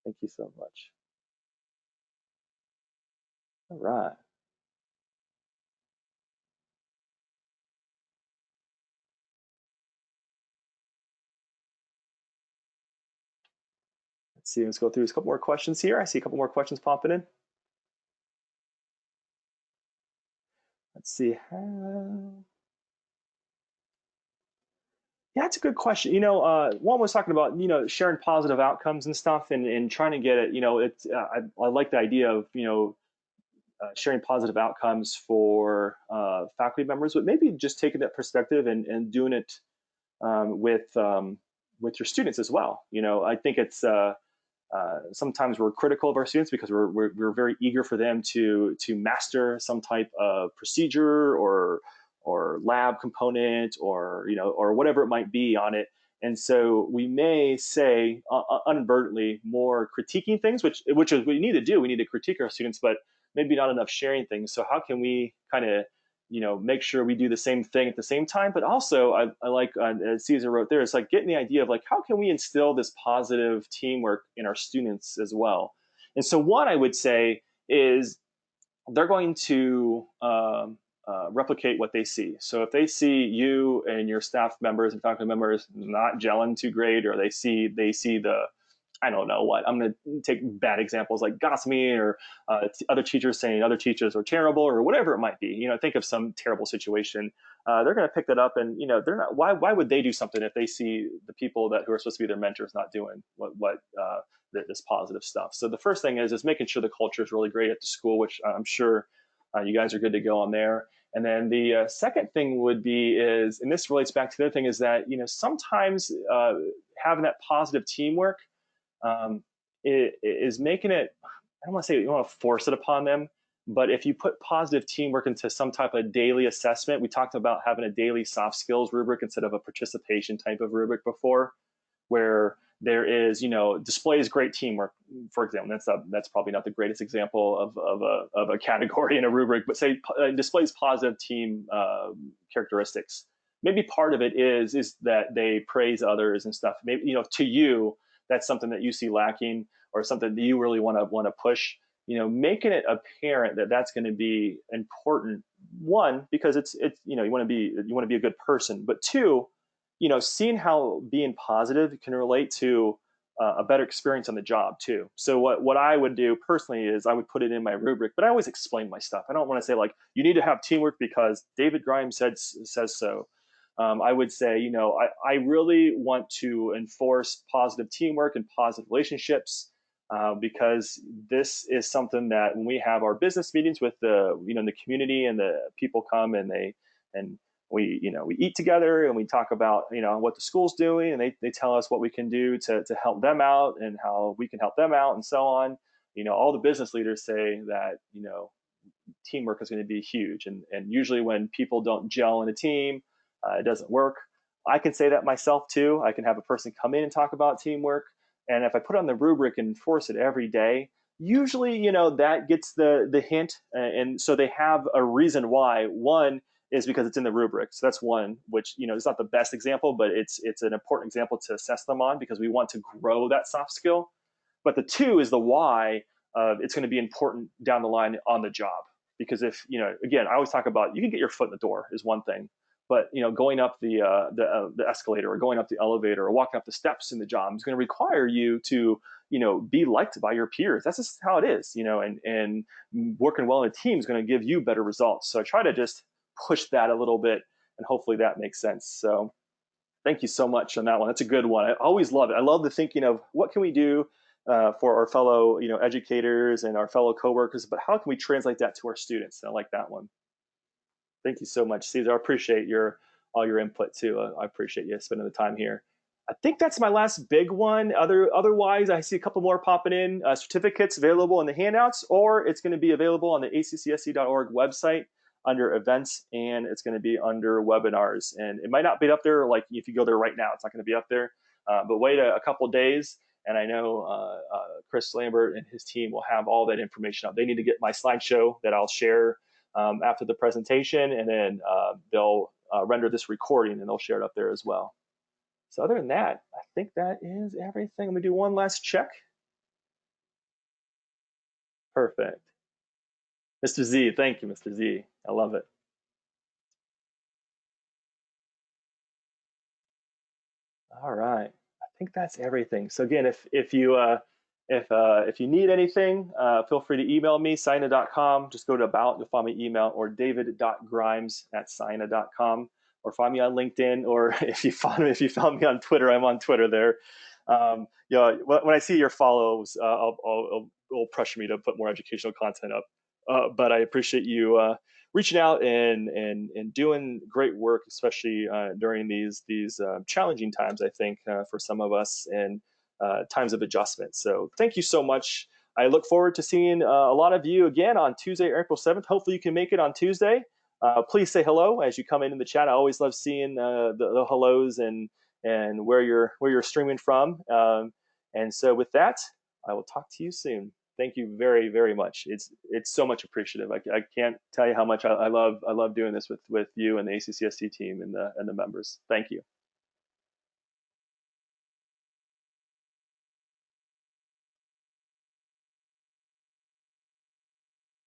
Thank you so much. All right. Let's see. Let's go through a couple more questions here. I see a couple more questions popping in. Let's see. Yeah, that's a good question. One was talking about, sharing positive outcomes and stuff, and trying to get it. I like the idea of, sharing positive outcomes for faculty members, but maybe just taking that perspective and doing it with your students as well. I think it's sometimes we're critical of our students because we're very eager for them to master some type of procedure or lab component or whatever it might be on it. And so we may say inadvertently more critiquing things, which is what we need to do. We need to critique our students, but maybe not enough sharing things. So how can we kind of make sure we do the same thing at the same time? But also, I like Caesar wrote there, it's like getting the idea of like, how can we instill this positive teamwork in our students as well? And so one I would say is they're going to replicate what they see. So if they see you and your staff members and faculty members not gelling too great, or they see the, I don't know what, I'm going to take bad examples like gossiping or other teachers saying other teachers are terrible or whatever it might be. Think of some terrible situation. They're going to pick that up, and they're not. Why would they do something if they see the people who are supposed to be their mentors not doing what this positive stuff? So the first thing is making sure the culture is really great at the school, which I'm sure you guys are good to go on there. And then the second thing would be and this relates back to the other thing, is that sometimes having that positive teamwork is making it, I don't want to say you want to force it upon them, but if you put positive teamwork into some type of daily assessment, we talked about having a daily soft skills rubric instead of a participation type of rubric before, where there is, displays great teamwork, for example. That's probably not the greatest example of a category in a rubric, but say displays positive team characteristics. Maybe part of it is that they praise others and stuff. Maybe to you, that's something that you see lacking, or something that you really want to push. Making it apparent that that's going to be important. One, because it's you want to be a good person, but two, seeing how being positive can relate to a better experience on the job too. So what I would do personally is I would put it in my rubric, but I always explain my stuff. I don't want to say like, you need to have teamwork because David Grimes says so. I would say, I really want to enforce positive teamwork and positive relationships, because this is something that when we have our business meetings with the community, and the people come and we eat together and we talk about what the school's doing, and they tell us what we can do to help them out and how we can help them out and so on. All the business leaders say that teamwork is going to be huge, and usually when people don't gel in a team, it doesn't work. I can say that myself too. I can have a person come in and talk about teamwork, and if I put on the rubric and enforce it every day, usually that gets the hint, and so they have a reason why. One is because it's in the rubric, so that's one, which is not the best example, but it's an important example to assess them on, because we want to grow that soft skill. But the two is the why of it's going to be important down the line on the job. Because if again, I always talk about, you can get your foot in the door is one thing, but going up the escalator, or going up the elevator, or walking up the steps in the job is going to require you to be liked by your peers. That's just how it is. And working well in a team is going to give you better results. So I try to just push that a little bit, and hopefully that makes sense. So thank you so much on that one. That's a good one. I always love it. I love the thinking of what can we do for our fellow educators and our fellow coworkers, but how can we translate that to our students? And I like that one. Thank you so much, Caesar. I appreciate all your input too. I appreciate you spending the time here. I think that's my last big one. Otherwise, I see a couple more popping in. Certificates available in the handouts, or it's going to be available on the accsc.org website under events, and it's going to be under webinars. And it might not be up there, like if you go there right now, it's not going to be up there. But wait a couple days, and I know Chris Lambert and his team will have all that information up. They need to get my slideshow that I'll share after the presentation, and then they'll render this recording and they'll share it up there as well. So other than that, I think that is everything. Let me do one last check. Perfect. Mr. Z, thank you, Mr. Z. I love it. All right. I think that's everything. So again, if you need anything, feel free to email me, Cyanna.com. Just go to about, you'll find my email, or david.grimes@Cyanna.com, or find me on LinkedIn, or if you found me on Twitter, I'm on Twitter there. When I see your follows, it'll pressure me to put more educational content up. But I appreciate you reaching out and doing great work, especially during these challenging times. I think for some of us, and times of adjustment. So thank you so much. I look forward to seeing a lot of you again on Tuesday, April 7th. Hopefully you can make it on Tuesday. Please say hello as you come in the chat. I always love seeing the hellos and where you're streaming from. And so with that, I will talk to you soon. Thank you very, very much. It's so much appreciative. I can't tell you how much I love doing this with you and the ACCST team and the members. Thank you.